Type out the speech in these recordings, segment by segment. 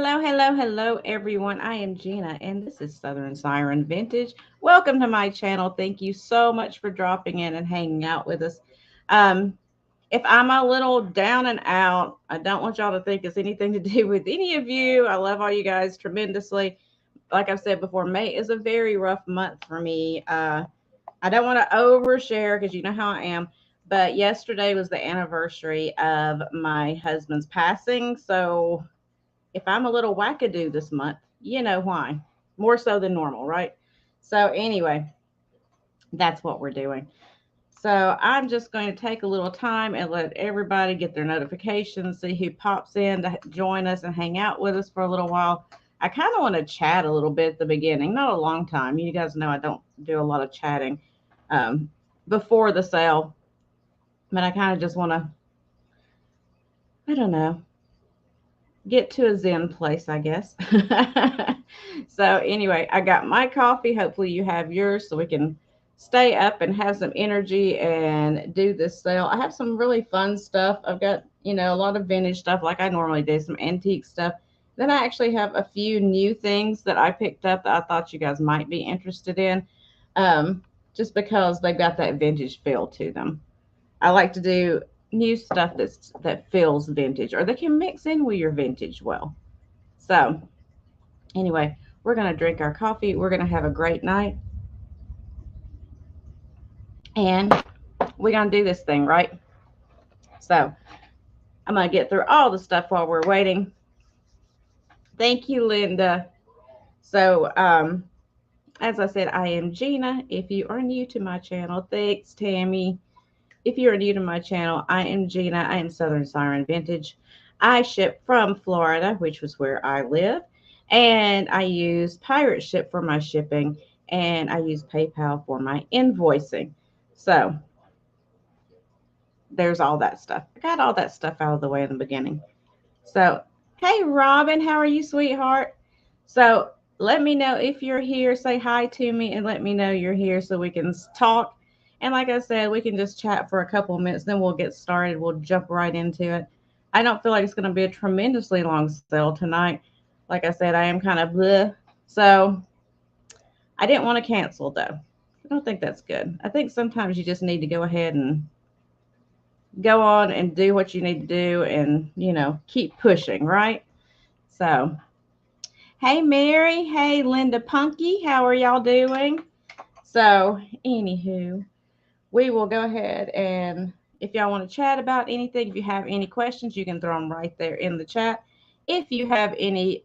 Hello, everyone. I am Gina, and this is Southern Siren Vintage. Welcome to my channel. Thank you so much for dropping in and hanging out with us. Um, if I'm a little down and out, I don't want y'all to think it's anything to do with any of you. I love all you guys tremendously. Like I've said before, May is a very rough month for me. I don't want to overshare because you know how I am. But yesterday was the anniversary of my husband's passing. So if I'm a little wackadoo this month, you know why. More so than normal, right? So, anyway, that's what we're doing. So, I'm just going to take a little time and let everybody get their notifications, see who pops in to join us and hang out with us for a little while. I kind of want to chat a little bit at the beginning, not a long time. You guys know I don't do a lot of chatting um, before the sale, but I kind of just want to, I don't know, get to a zen place, I guess. So anyway, I got my coffee. Hopefully you have yours so we can stay up and have some energy and do this sale. I have some really fun stuff. I've got, a lot of vintage stuff like I normally do, some antique stuff. Then I actually have a few new things that I picked up that I thought you guys might be interested in. Just because they've got that vintage feel to them. I like to do new stuff that feels vintage or that can mix in with your vintage well. So anyway, we're gonna drink our coffee. We're gonna have a great night, and we're gonna do this thing right. So I'm gonna get through all the stuff while we're waiting. Thank you, Linda. So as I said, I am Gina. If you are new to my channel, thanks, Tammy. If you are new to my channel, I am Gina. I am Southern Siren Vintage. I ship from Florida, which was where I live, and I use Pirate Ship for my shipping, and I use PayPal for my invoicing. So there's all that stuff. I got all that stuff out of the way in the beginning. So, hey, Robin, how are you, sweetheart? So let me know if you're here. Say hi to me and let me know you're here so we can talk. And like I said, we can just chat for a couple of minutes, then we'll get started. We'll jump right into it. I don't feel like it's going to be a tremendously long sale tonight. Like I said, I am kind of bleh. So I didn't want to cancel though. I don't think that's good. I think sometimes you just need to go ahead and go on and do what you need to do and, keep pushing, right? So hey, Mary. Hey, Linda Punky. How are y'all doing? So, anywho, we will go ahead and if y'all want to chat about anything, if you have any questions, you can throw them right there in the chat. If you have any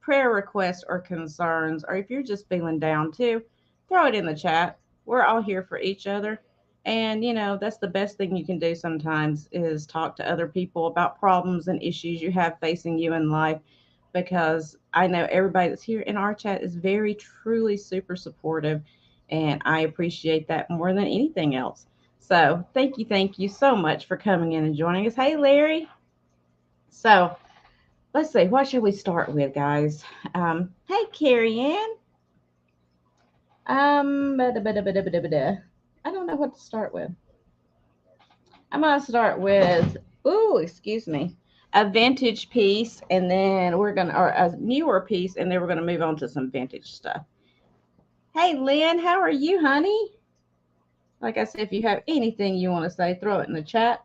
prayer requests or concerns, or if you're just feeling down too, throw it in the chat. We're all here for each other. And, that's the best thing you can do sometimes is talk to other people about problems and issues you have facing you in life because I know everybody that's here in our chat is very, truly super supportive. And I appreciate that more than anything else. So thank you so much for coming in and joining us. Hey, Larry. So let's see, what should we start with, guys? Hey, Carrie Ann. I don't know what to start with. I'm going to start with, excuse me, a vintage piece, and then or a newer piece, and then we're going to move on to some vintage stuff. Hey, Lynn, how are you, honey? Like I said, if you have anything you want to say, throw it in the chat.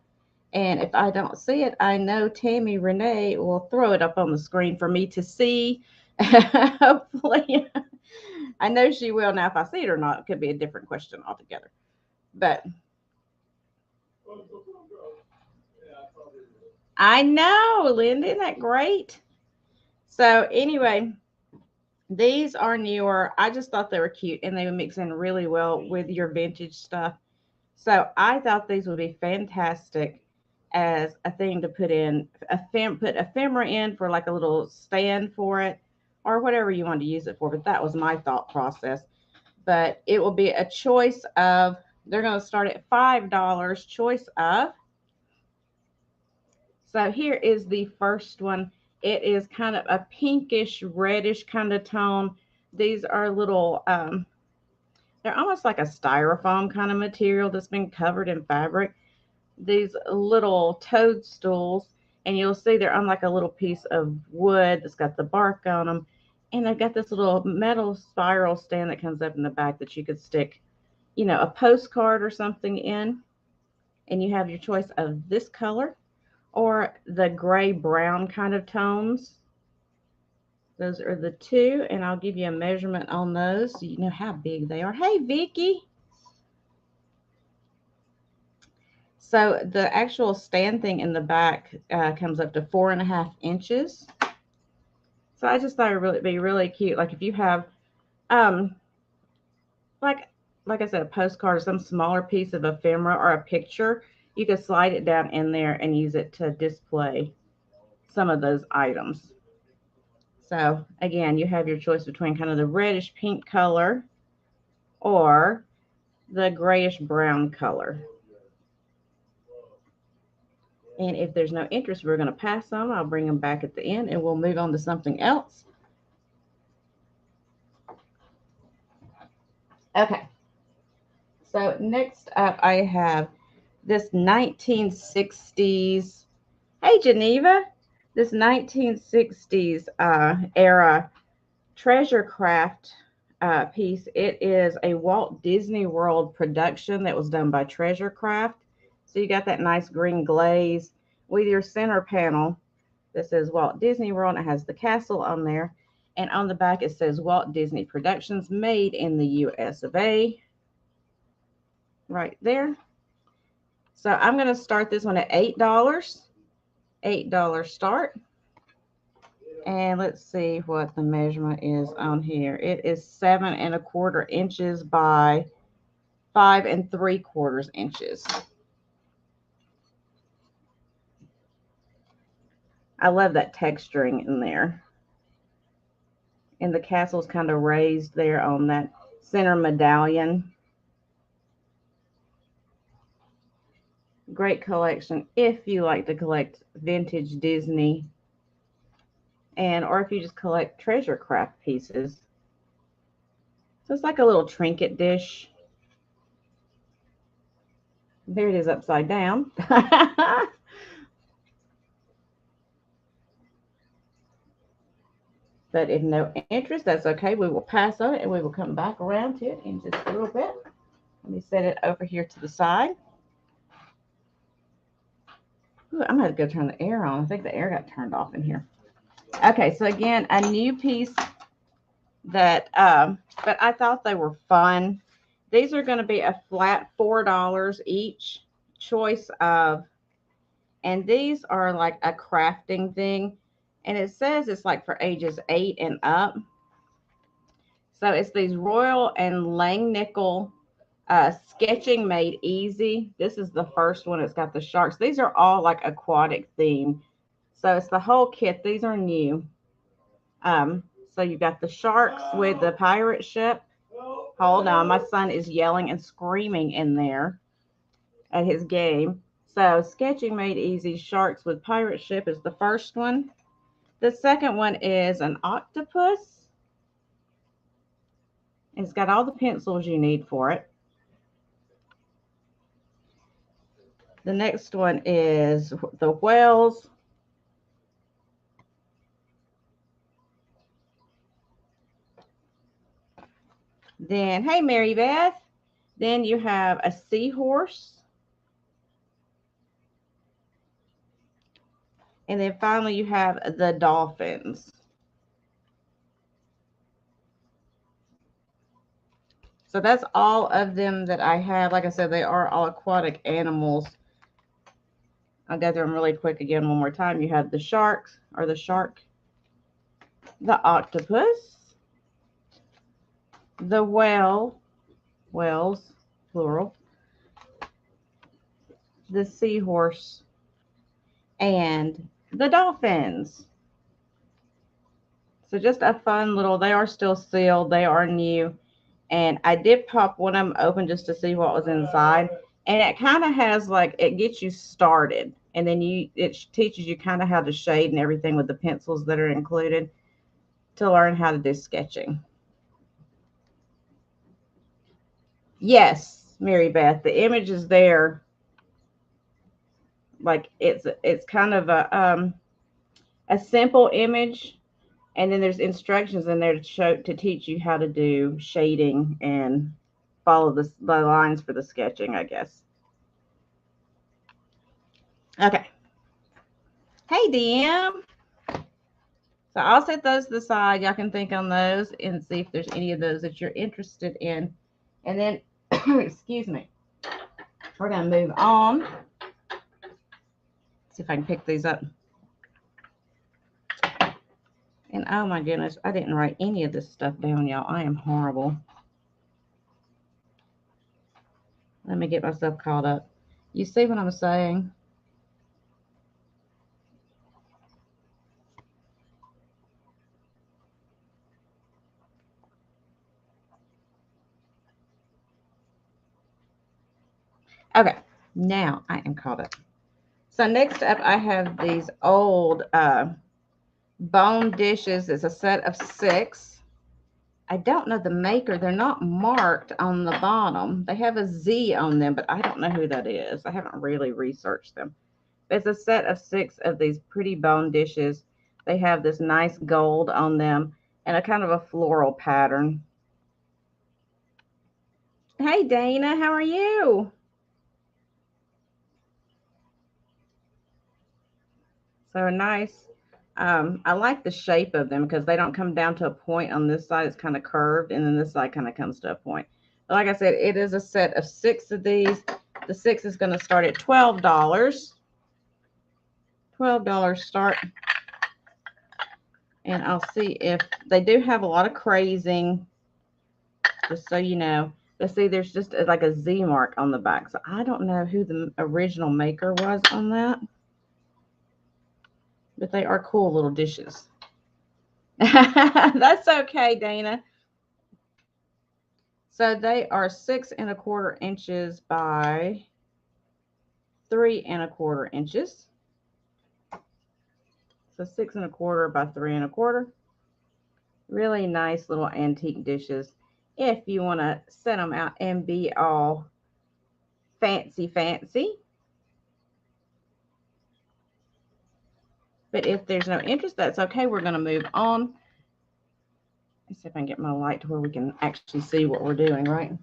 And if I don't see it, I know Tammy Renee will throw it up on the screen for me to see. Hopefully. I know she will. Now, if I see it or not, it could be a different question altogether. But I know, Linda, isn't that great? So anyway, these are newer. I just thought they were cute and they would mix in really well with your vintage stuff. So I thought these would be fantastic as a thing to put in, put ephemera in for like a little stand for it or whatever you want to use it for. But that was my thought process. But it will be a choice of, they're going to start at $5, choice of. So here is the first one. It is kind of a pinkish, reddish kind of tone. These are little, they're almost like a styrofoam kind of material that's been covered in fabric. These little toadstools, And you'll see they're on like a little piece of wood that's got the bark on them. And they've got this little metal spiral stand that comes up in the back that you could stick, you know, a postcard or something in. And you have your choice of this color or the gray brown kind of tones. Those are the two, and I'll give you a measurement on those so you know how big they are. Hey, Vicky. So the actual stand thing in the back comes up to 4.5 inches. So I just thought it would be really cute. Like if you have, um, like like I said, a postcard or some smaller piece of ephemera or a picture, you could slide it down in there and use it to display some of those items. So again, you have your choice between kind of the reddish pink color or the grayish brown color. And if there's no interest, we're going to pass on. I'll bring them back at the end and we'll move on to something else. Okay. So next up, I have this 1960s. Hey, Geneva. This 1960s era treasure craft piece. It is a Walt Disney World production that was done by Treasure Craft. So you got that nice green glaze with your center panel that says Walt Disney World. It has the castle on there. And on the back, it says Walt Disney Productions, made in the US of A. Right there. So I'm going to start this one at $8. $8 start. And let's see what the measurement is on here. It is 7.25 inches by 5.75 inches. I love that texturing in there. And the castle's kind of raised there on that center medallion. Great collection if you like to collect vintage Disney, and or if you just collect treasure craft pieces. So it's like a little trinket dish. There it is upside down. But if no interest, that's okay. We will pass on it and we will come back around to it in just a little bit. Let me set it over here to the side. Ooh, I'm going to go turn the air on. I think the air got turned off in here. Okay, so again, a new piece that, but I thought they were fun. These are going to be a flat $4 each, choice of, and these are like a crafting thing. And it says it's like for ages 8 and up. So it's these Royal and Langnickel sketching made easy. This is the first one. It's got the sharks. These are all like aquatic themed. So it's the whole kit. These are new. So you've got the sharks with the pirate ship. Hold on. My son is yelling and screaming in there at his game. So sketching made easy. Sharks with pirate ship is the first one. The second one is an octopus. It's got all the pencils you need for it. The next one is the whales. Then, hey, Mary Beth. Then you have a seahorse. And then finally you have the dolphins. So that's all of them that I have. Like I said, they are all aquatic animals. I'll go through them really quick again one more time. You have the sharks, or the shark, the octopus, the whale, whales, plural, the seahorse, and the dolphins. So just a fun little, they are still sealed. They are new. And I did pop one of them open just to see what was inside. And it kind of has like, it gets you started. And then it teaches you kind of how to shade and everything with the pencils that are included to learn how to do sketching. Yes, Mary Beth, the image is there. like it's kind of a simple image, and then there's instructions in there to teach you how to do shading and follow the lines for the sketching, I guess. Okay. Hey, DM. So I'll set those to the side. Y'all can think on those and see if there's any of those that you're interested in. And then, excuse me, we're going to move on. See if I can pick these up. And oh my goodness, I didn't write any of this stuff down, y'all. I am horrible. Let me get myself caught up. You see what I'm saying? Okay, now I am caught up. So next up, I have these old bone dishes. It's a set of 6. I don't know the maker. They're not marked on the bottom. They have a Z on them, but I don't know who that is. I haven't really researched them. It's a set of 6 of these pretty bone dishes. They have this nice gold on them and a kind of a floral pattern. Hey, Dana, how are you? So nice. I like the shape of them because they don't come down to a point on this side. It's kind of curved, and then this side kind of comes to a point. But like I said, it is a set of 6 of these. The 6 is going to start at $12. $12 start. And I'll see if they do have a lot of crazing, just so you know. But see, there's just like a Z mark on the back. So I don't know who the original maker was on that. But they are cool little dishes. That's okay, Dana. So they are 6 1/4 inches by 3 1/4 inches. So 6 1/4 by 3 1/4. Really nice little antique dishes. If you want to set them out and be all fancy. But if there's no interest, that's okay. We're going to move on. Let's see if I can get my light to where we can actually see what we're doing, right?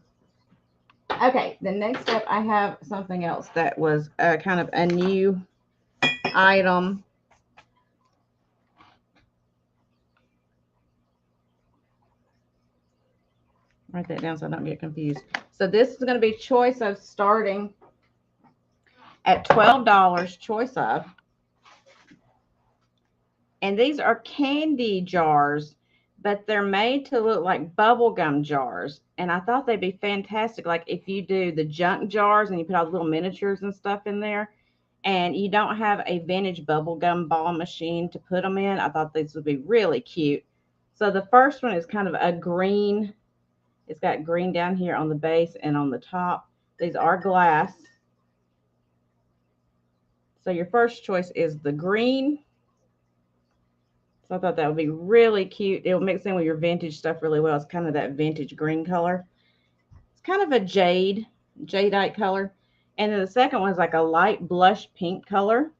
Okay, the next up, I have something else that was kind of a new item. Write that down so I don't get confused. So this is going to be choice of starting at $12, choice of. And these are candy jars, but they're made to look like bubblegum jars. And I thought they'd be fantastic. Like if you do the junk jars and you put all the little miniatures and stuff in there, and you don't have a vintage bubblegum ball machine to put them in, I thought these would be really cute. So the first one is kind of a green. It's got green down here on the base and on the top. These are glass. So your first choice is the green. So I thought that would be really cute. It'll mix in with your vintage stuff really well. It's kind of that vintage green color. It's kind of a jadeite color. And then the second one is like a light blush pink color.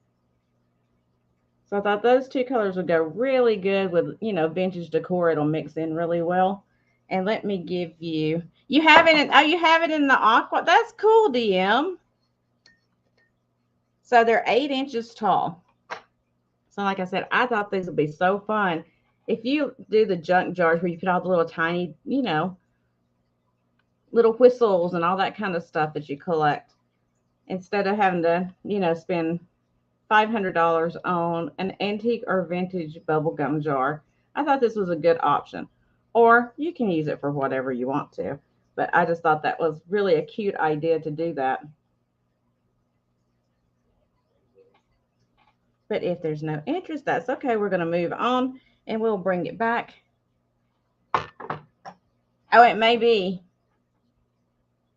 So I thought those 2 colors would go really good with, vintage decor. It'll mix in really well. And let me give you, you have it in the aqua. That's cool, DM. So they're 8 inches tall. So like I said, I thought these would be so fun. If you do the junk jars where you put all the little tiny, little whistles and all that kind of stuff that you collect, instead of having to, spend $500 on an antique or vintage bubblegum jar, I thought this was a good option. Or you can use it for whatever you want to. But I just thought that was really a cute idea to do that. But if there's no interest, that's okay. We're going to move on and we'll bring it back. Oh, it may be.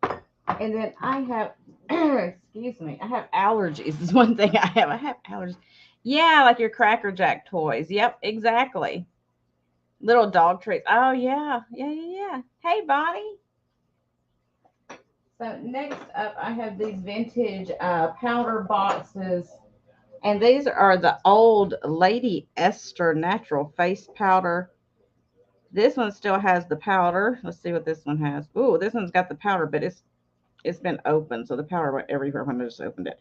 And then I have, excuse me, I have allergies. Is one thing I have. I have allergies. Yeah, like your Cracker Jack toys. Yep, exactly. Little dog treats. Oh, yeah. Hey, Bonnie. So next up, I have these vintage powder boxes. And these are the old Lady Esther natural face powder. This one still has the powder. Let's see what this one has. Ooh, this one's got the powder, but it's been opened, so the powder went everywhere when I just opened it.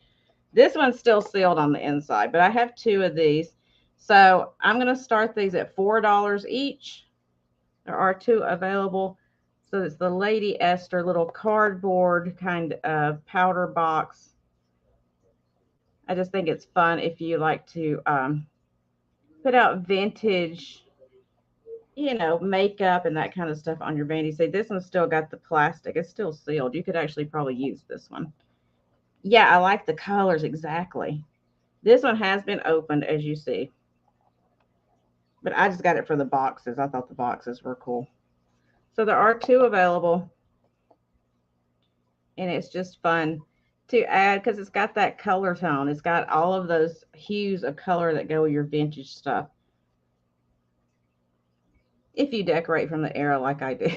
This one's still sealed on the inside, but I have two of these. So I'm going to start these at $4 each. There are two available. So it's the Lady Esther little cardboard kind of powder box. I just think it's fun if you like to put out vintage, makeup and that kind of stuff on your vanity. See, this one's still got the plastic. It's still sealed. You could actually probably use this one. Yeah, I like the colors exactly. This one has been opened, as you see. But I just got it for the boxes. I thought the boxes were cool. So there are two available. And it's just fun to add because it's got that color tone. It's got all of those hues of color that go with your vintage stuff. If you decorate from the era like I do.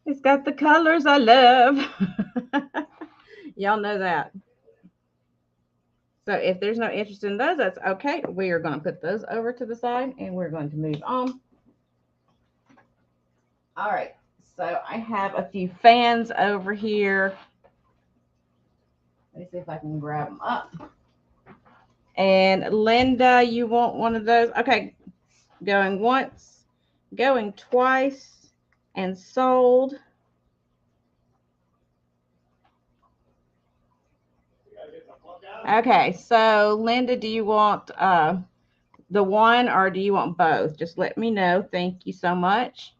It's got the colors I love. Y'all know that. So if there's no interest in those, that's okay. We are going to put those over to the side and we're going to move on. All right. So I have a few fans over here. Let me see if I can grab them up. And Linda, you want one of those? Okay. Going once, going twice, and sold. Okay, so Linda, do you want the one or do you want both? Just let me know. Thank you so much.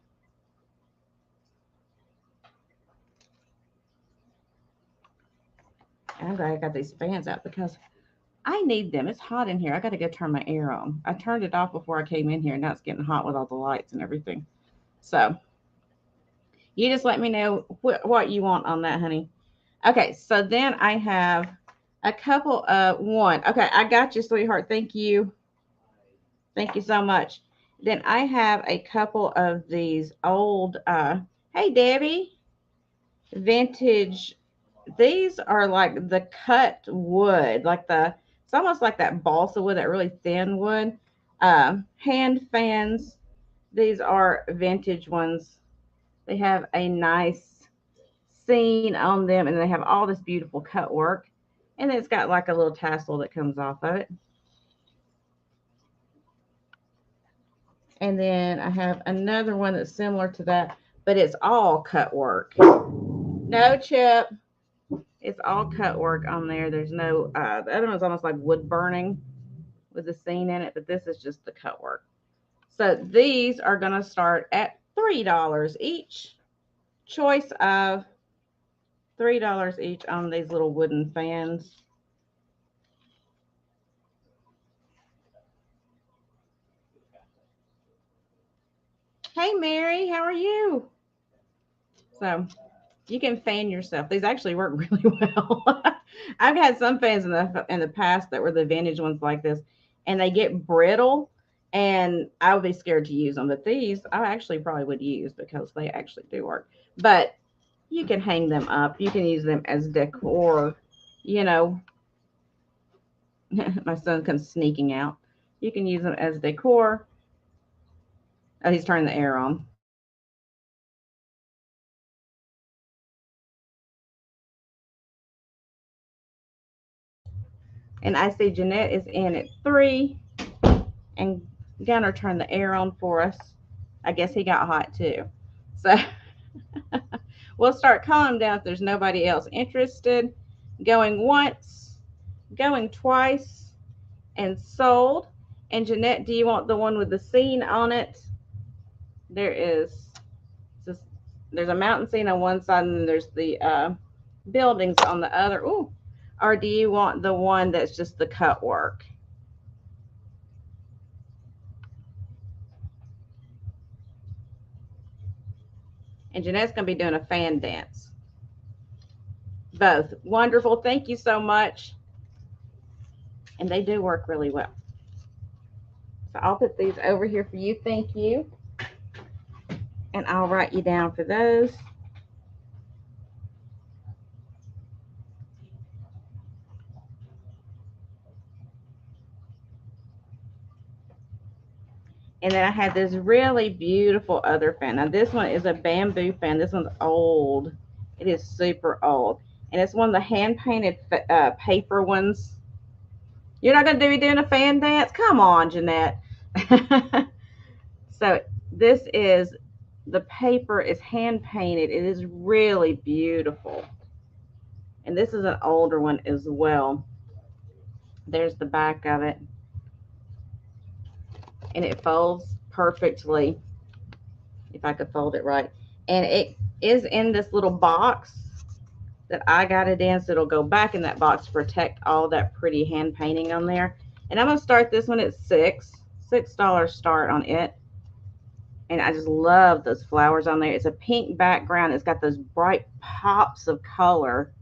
I'm glad I got these fans out because I need them. It's hot in here. I got to go turn my air on. I turned it off before I came in here. Now it's getting hot with all the lights and everything. So you just let me know what you want on that, honey. Okay, so then I have a couple of one. Okay, I got you, sweetheart. Thank you. Thank you so much. Then I have a couple of these old, hey, Debbie, vintage. These are like the cut wood, it's almost like that balsa wood, that really thin wood. Hand fans. These are vintage ones. They have a nice scene on them, and they have all this beautiful cut work. And then it's got like a little tassel that comes off of it. And then I have another one that's similar to that, but it's all cut work. No, Chip. It's all cut work on there. There's no, the other one's almost like wood burning with a scene in it, but this is just the cut work. So these are going to start at $3 each. Choice of $3 each on these little wooden fans. Hey, Mary, how are you? So you can fan yourself. These actually work really well. I've had some fans in the past that were the vintage ones like this, and they get brittle, and I would be scared to use them. But these I actually probably would use because they actually do work. But you can hang them up. You can use them as decor. You know, my son comes sneaking out. You can use them as decor. Oh, he's turning the air on. And I see Jeanette is in at 3, and Gunner turned the air on for us. I guess he got hot too. So we'll start calling them down if there's nobody else interested. Going once, going twice, and sold. And Jeanette, do you want the one with the scene on it? There is just, there's a mountain scene on one side, and then there's the buildings on the other. Ooh. Or do you want the one that's just the cut work? And Jeanette's going to be doing a fan dance. Both. Wonderful. Thank you so much. And they do work really well. So I'll put these over here for you. Thank you. And I'll write you down for those. And then I had this really beautiful other fan. Now this one is a bamboo fan. This one's old. It is super old. And it's one of the hand painted paper ones. You're not going to be doing a fan dance? Come on, Jeanette. So this is, the paper is hand painted. It is really beautiful. And this is an older one as well. There's the back of it. And it folds perfectly, if I could fold it right. And it is in this little box that I got it in, so it'll go back in that box to protect all that pretty hand painting on there. And I'm going to start this one at $6 start on it. And I just love those flowers on there. It's a pink background. It's got those bright pops of color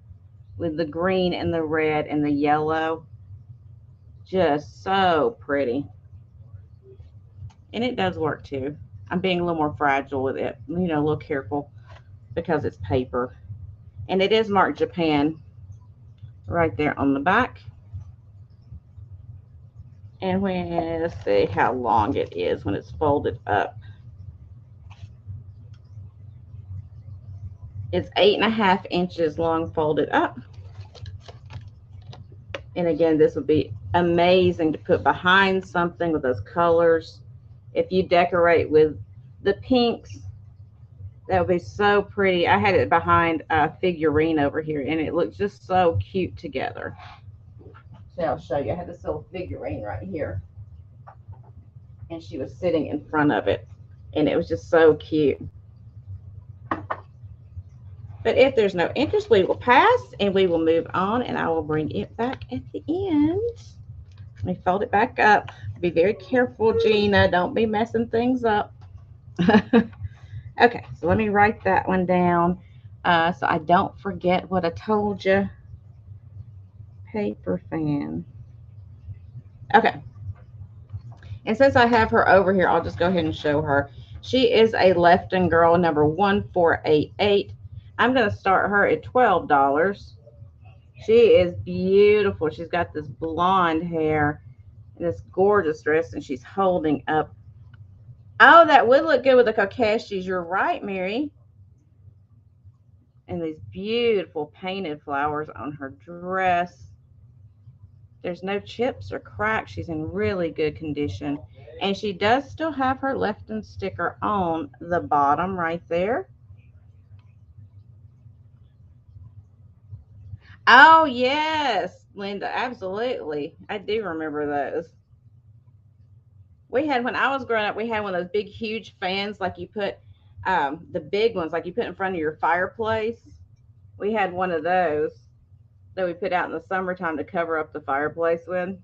with the green and the red and the yellow. Just so pretty. And it does work too. I'm being a little more fragile with it, you know, a little careful because it's paper. And it is marked Japan right there on the back. And when, let's see how long it is when it's folded up. It's 8.5 inches long folded up. And again, this would be amazing to put behind something with those colors. If you decorate with the pinks, that would be so pretty. I had it behind a figurine over here, and it looks just so cute together. So I'll show you. I had this little figurine right here, and she was sitting in front of it, and it was just so cute. But if there's no interest, we will pass, and we will move on, and I will bring it back at the end. Let me fold it back up. Be very careful, Gina. Don't be messing things up. Okay, so let me write that one down so I don't forget what I told you. Paper fan. Okay. And since I have her over here, I'll just go ahead and show her. She is a Lefton Girl number 1488. I'm going to start her at $12. She is beautiful. She's got this blonde hair and this gorgeous dress, and she's holding up. Oh, that would look good with the kokeshis. You're right, Mary. And these beautiful painted flowers on her dress. There's no chips or cracks. She's in really good condition. And she does still have her Lefton sticker on the bottom right there. Oh, yes, Linda, absolutely. I do remember those. We had, when I was growing up, we had one of those big, huge fans, like you put, the big ones, like you put in front of your fireplace. We had one of those that we put out in the summertime to cover up the fireplace with.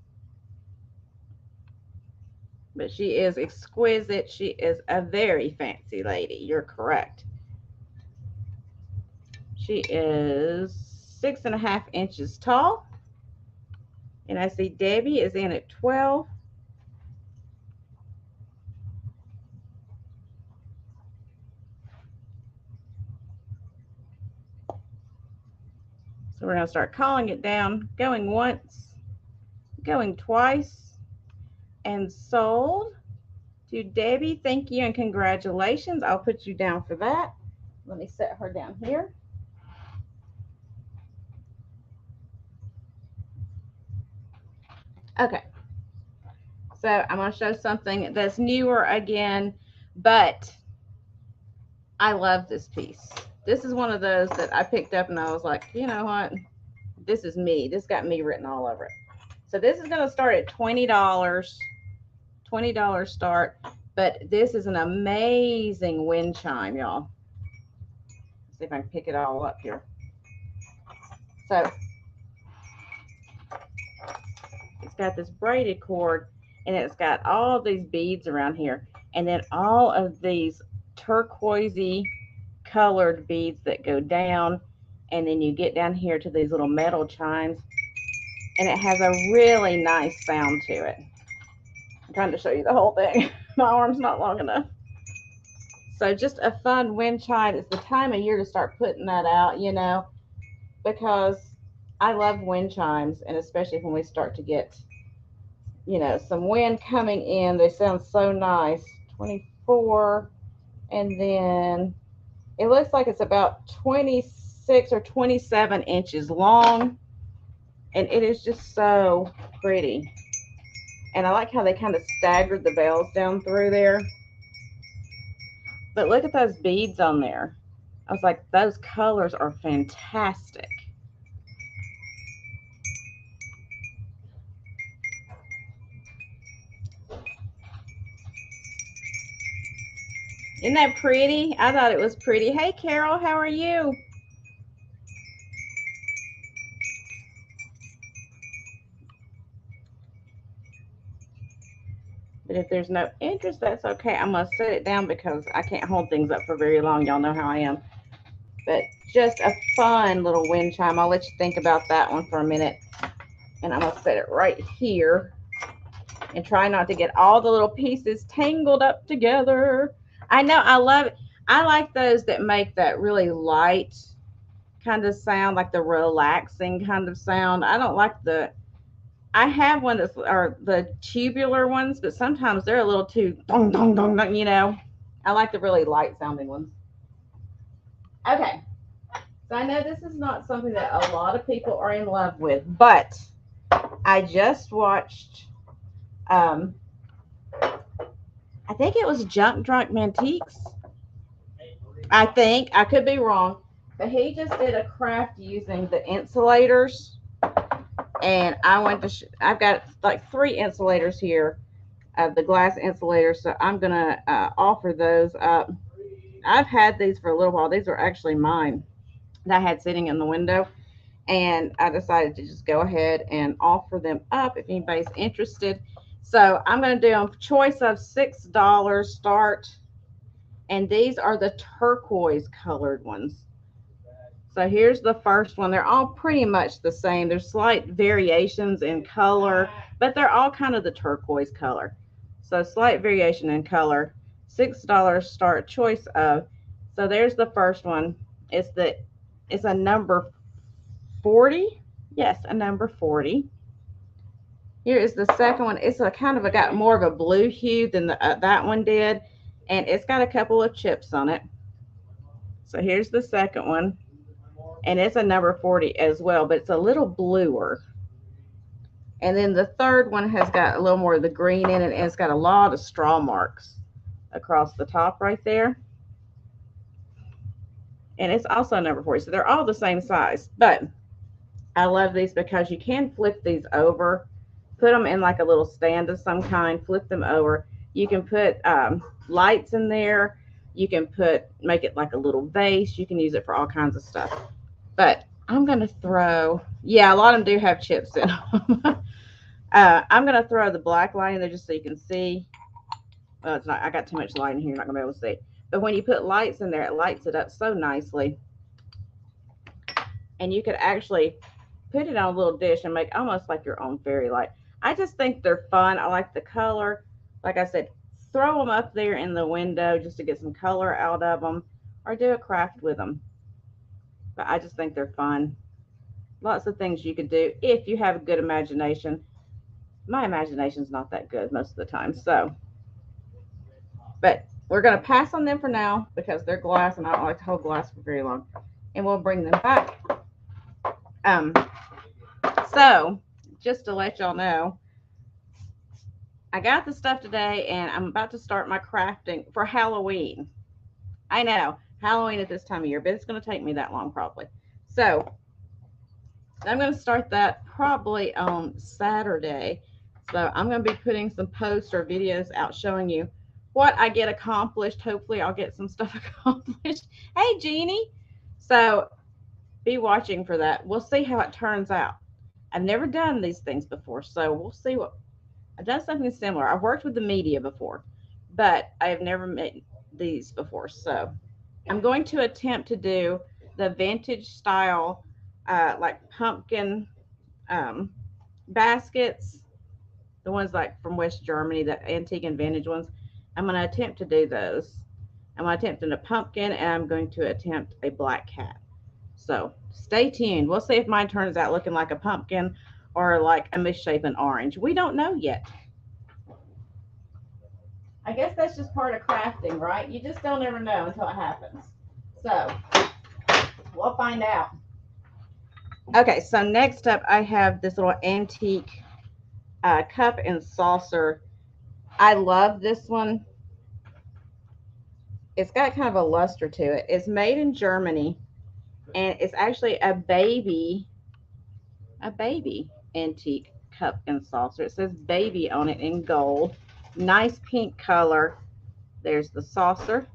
But she is exquisite. She is a very fancy lady. You're correct. She is 6.5 inches tall. And I see Debbie is in at 12. So we're going to start calling it down, going once, going twice, and sold to Debbie. Thank you and congratulations. I'll put you down for that. Let me set her down here. Okay. So I'm going to show something that's newer again, but I love this piece. This is one of those that I picked up and I was like, you know what? This is me. This got me written all over it. So this is going to start at $20. $20 start. But this is an amazing wind chime, y'all. Let's see if I can pick it all up here. So it's got this braided cord, and it's got all these beads around here. And then all of these turquoisey colored beads that go down, and then you get down here to these little metal chimes, and it has a really nice sound to it. I'm trying to show you the whole thing. My arm's not long enough. So just a fun wind chime. It's the time of year to start putting that out, you know, because I love wind chimes, and especially when we start to get you know, some wind coming in. They sound so nice. 24, and then it looks like it's about 26 or 27 inches long, and it is just so pretty. And I like how they kind of staggered the bells down through there. But look at those beads on there. I was like, those colors are fantastic. Isn't that pretty? I thought it was pretty. Hey, Carol, how are you? But if there's no interest, that's okay. I'm going to set it down because I can't hold things up for very long. Y'all know how I am. But just a fun little wind chime. I'll let you think about that one for a minute. And I'm going to set it right here and try not to get all the little pieces tangled up together. I know, I love it. I like those that make that really light kind of sound, like the relaxing kind of sound. I don't like I have one that's, or the tubular ones, but sometimes they're a little too dong, dong, dong, dong, you know. I like the really light sounding ones. Okay. So I know this is not something that a lot of people are in love with, but I just watched, I think it was Junk Drunk Mantiques. I think, I could be wrong, but he just did a craft using the insulators. And I went to, I've got like 3 insulators here, the glass insulators. So I'm going to offer those up. I've had these for a little while. These are actually mine that I had sitting in the window. And I decided to just go ahead and offer them up if anybody's interested. So I'm going to do a choice of $6 start. And these are the turquoise colored ones. So here's the first one. They're all pretty much the same. There's slight variations in color, but they're all kind of the turquoise color. So slight variation in color. $6 start choice of. So there's the first one. It's a number 40. Yes, a number 40. Here is the second one. It's a kind of got more of a blue hue than that one did, and it's got a couple of chips on it. So here's the second one, and it's a number 40 as well, but it's a little bluer. And then the third one has got a little more of the green in it, and it's got a lot of straw marks across the top right there. And it's also number 40. So they're all the same size, but I love these because you can flip these over, put them in like a little stand of some kind, flip them over. You can put lights in there. You can make it like a little vase. You can use it for all kinds of stuff. But I'm going to throw, yeah, a lot of them do have chips in them. I'm going to throw the black light in there just so you can see. Well, it's not, I got too much light in here. You're not going to be able to see. But when you put lights in there, it lights it up so nicely. And you could actually put it on a little dish and make almost like your own fairy light. I just think they're fun. I like the color. Like I said, throw them up there in the window just to get some color out of them, or do a craft with them. But I just think they're fun. Lots of things you could do if you have a good imagination. My imagination's not that good most of the time, so. But we're going to pass on them for now because they're glass, and I don't like to hold glass for very long. And we'll bring them back. So just to let y'all know, I got the stuff today, and I'm about to start my crafting for Halloween. I know, Halloween at this time of year, but it's going to take me that long probably. So I'm going to start that probably on Saturday. So I'm going to be putting some posts or videos out showing you what I get accomplished. Hopefully I'll get some stuff accomplished. Hey, Jeannie. So be watching for that. We'll see how it turns out. I've never done these things before, so we'll see what. I've done something similar. I've worked with the media before, but I have never made these before. So I'm going to attempt to do the vintage style, like pumpkin baskets, the ones like from West Germany, the antique and vintage ones. I'm going to attempt to do those. I'm going to attempt in a pumpkin, and I'm going to attempt a black cat. So stay tuned. We'll see if mine turns out looking like a pumpkin or like a misshapen orange. We don't know yet. I guess that's just part of crafting, right? You just don't ever know until it happens. So we'll find out. Okay, so next up I have this little antique cup and saucer. I love this one. It's got kind of a luster to it. It's made in Germany, and it's actually a baby antique cup and saucer. It says baby on it in gold. Nice pink color. There's the saucer.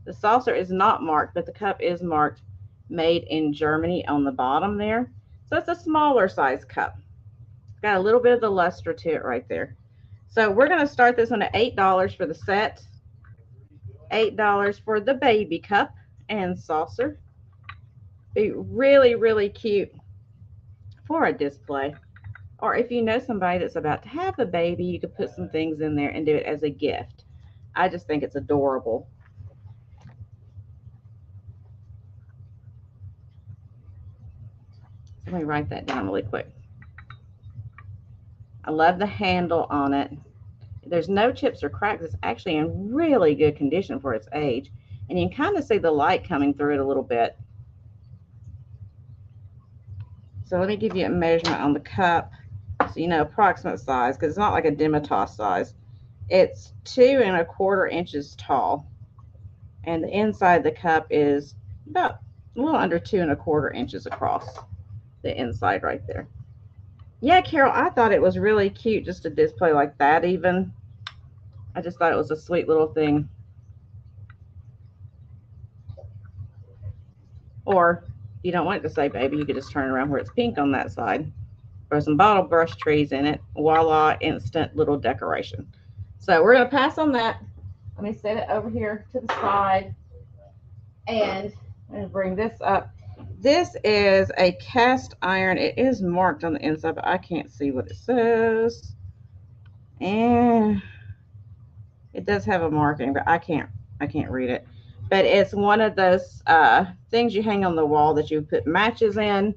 The saucer is not marked, but the cup is marked made in Germany on the bottom there. So it's a smaller size cup. It's got a little bit of the luster to it right there. So we're going to start this one at $8 for the set. $8 for the baby cup and saucer. Be really, really cute for a display. Or if you know somebody that's about to have a baby, you could put some things in there and do it as a gift. I just think it's adorable. Let me write that down really quick. I love the handle on it. There's no chips or cracks. It's actually in really good condition for its age. And you can kind of see the light coming through it a little bit. So let me give you a measurement on the cup so you know approximate size, because it's not like a Demitas size. It's 2¼ inches tall. And the inside of the cup is about a little under 2¼ inches across the inside right there. Yeah, Carol, I thought it was really cute just to display like that even. I just thought it was a sweet little thing. Or if you don't want it to say baby, you could just turn around where it's pink on that side. Throw some bottle brush trees in it. Voila, instant little decoration. So we're going to pass on that. Let me set it over here to the side. And I'm going to bring this up. This is a cast iron. It is marked on the inside, but I can't see what it says. And it does have a marking, but I can't read it. But it's one of those things you hang on the wall that you put matches in.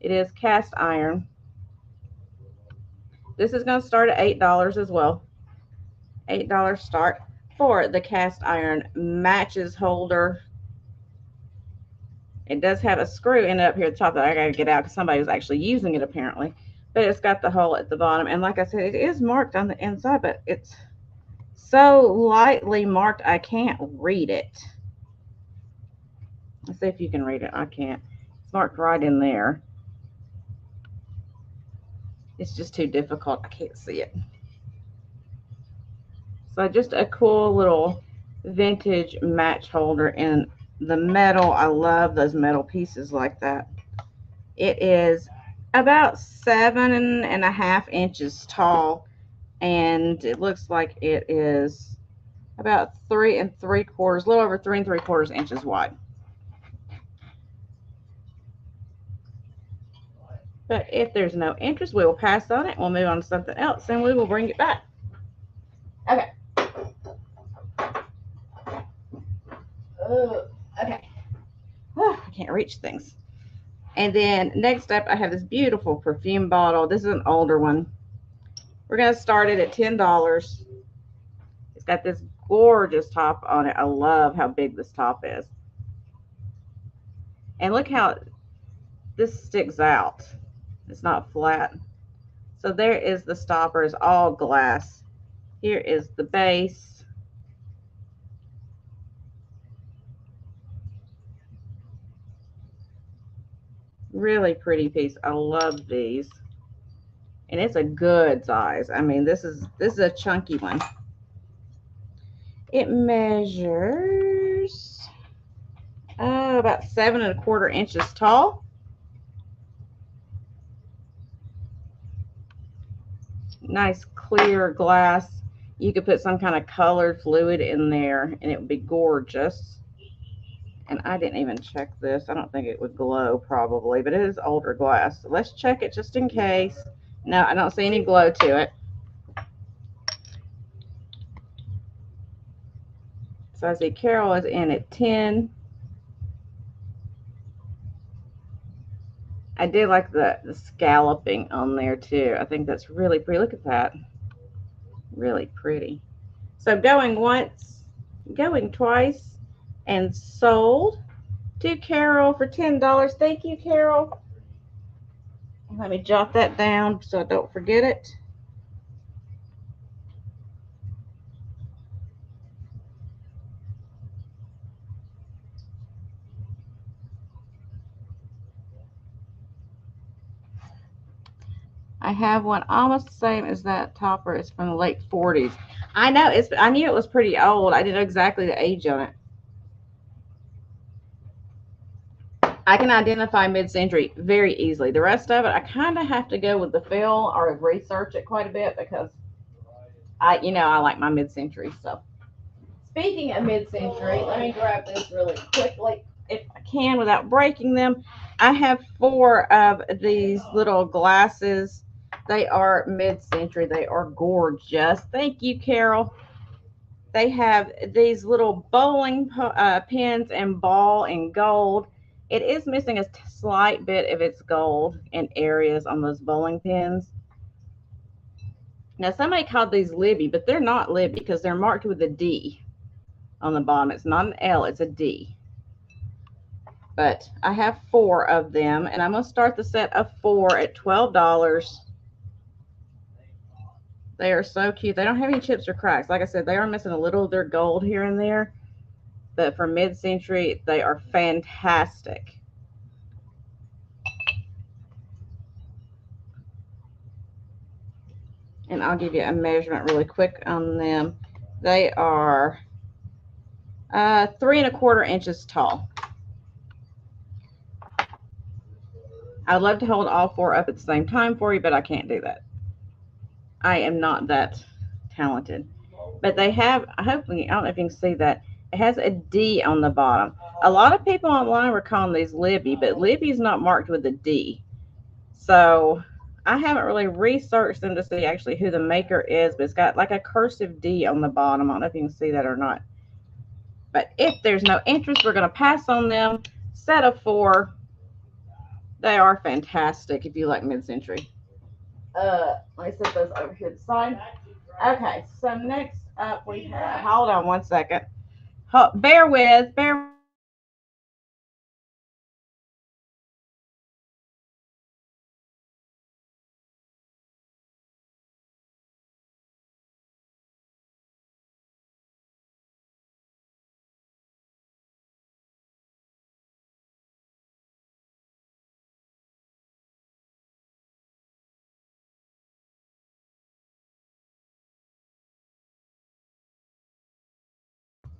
It is cast iron. This is going to start at $8 as well. $8 start for the cast iron matches holder. It does have a screw in it up here at the top that I got to get out because somebody was actually using it apparently. But it's got the hole at the bottom. And like I said, it is marked on the inside, but it's so lightly marked I can't read it. Let's see if you can read it. I can't. It's marked right in there. It's just too difficult. I can't see it. So just a cool little vintage match holder in the metal. I love those metal pieces like that. It is about 7½ inches tall, and it looks like it is about 3¾ a little over 3¾ inches wide. But if there's no interest, we will pass on it. We'll move on to something else, and we will bring it back. Okay. Okay. I can't reach things. And then next up, I have this beautiful perfume bottle. This is an older one. We're going to start it at $10. It's got this gorgeous top on it. I love how big this top is. And look how this sticks out. It's not flat. So there is the stopper. It's all glass. Here is the base. Really pretty piece. I love these. And it's a good size. I mean, this is a chunky one. It measures about 7¼ inches tall. Nice clear glass. You could put some kind of colored fluid in there and it would be gorgeous. And I didn't even check this. I don't think it would glow probably, but it is older glass. So let's check it just in case. No, I don't see any glow to it. So I see Carol is in at 10. I I do like the scalloping on there too. I think that's really pretty. Look at that. Really pretty. So going once, going twice, and sold to Carol for $10. Thank you, Carol. Let me jot that down so I don't forget it. I have one almost the same as that topper. It's from the late 40s. I know it's. I knew it was pretty old. I didn't know exactly the age on it. I can identify mid-century very easily. The rest of it, I kind of have to go with the feel or research it quite a bit because I like my mid-century stuff. Speaking of mid-century, let me grab this really quickly if I can without breaking them. I have 4 of these little glasses. They are mid-century. They are gorgeous. Thank you, Carol. They have these little bowling pins and ball in gold. It is missing a slight bit of its gold in areas on those bowling pins. Now, somebody called these Libby, but they're not Libby because they're marked with a D on the bottom. It's not an L, it's a D. But I have 4 of them, and I'm going to start the set of 4 at $12. They are so cute. They don't have any chips or cracks. Like I said, they are missing a little of their gold here and there. But for mid-century, they are fantastic. And I'll give you a measurement really quick on them. They are 3¼ inches tall. I'd love to hold all 4 up at the same time for you, but I can't do that. I am not that talented. But they have, hopefully, I don't know if you can see that, it has a D on the bottom. A lot of people online were calling these Libby, but Libby's not marked with a D. So I haven't really researched them to see actually who the maker is, but it's got like a cursive D on the bottom. I don't know if you can see that or not. But if there's no interest, we're going to pass on them. Set of 4. They are fantastic if you like mid-century. Let me set those over here to the side. Okay, so next up we have, hold on one second. Bear with.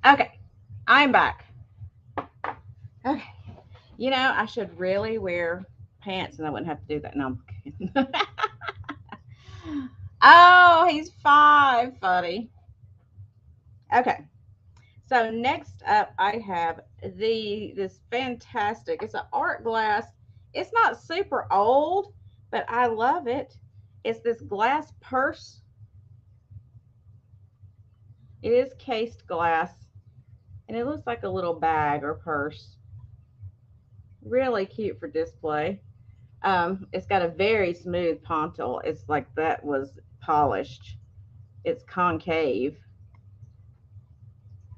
Okay, I'm back. Okay, I should really wear pants and I wouldn't have to do that. No, I'm kidding. Oh, he's 5, buddy. Okay, so next up I have this fantastic. It's an art glass. It's not super old, but I love it. It's this glass purse. It is cased glass, and it looks like a little bag or purse. Really cute for display. It's got a very smooth pontil. It's like that was polished. It's concave.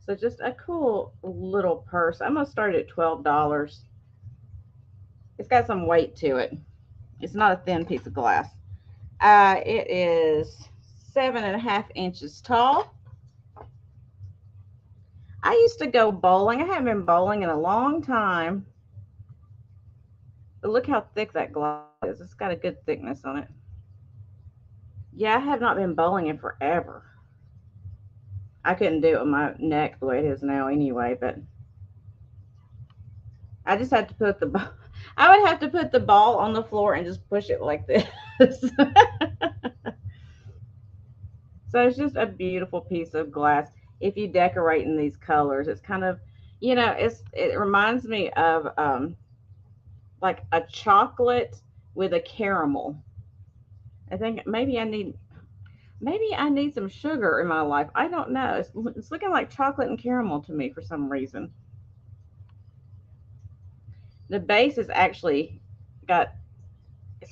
So just a cool little purse. I'm gonna start at $12. It's got some weight to it. It's not a thin piece of glass. It is 7½ inches tall. I used to go bowling. I haven't been bowling in a long time. But look how thick that glass is. It's got a good thickness on it. Yeah, I have not been bowling in forever. I couldn't do it with my neck the way it is now anyway, but I just had to put the ball. I would have to put the ball on the floor and just push it like this. So it's just a beautiful piece of glass. If you decorate in these colors, it's kind of, it reminds me of like a chocolate with a caramel. I think maybe I need some sugar in my life. I don't know. It's looking like chocolate and caramel to me for some reason. The base is actually got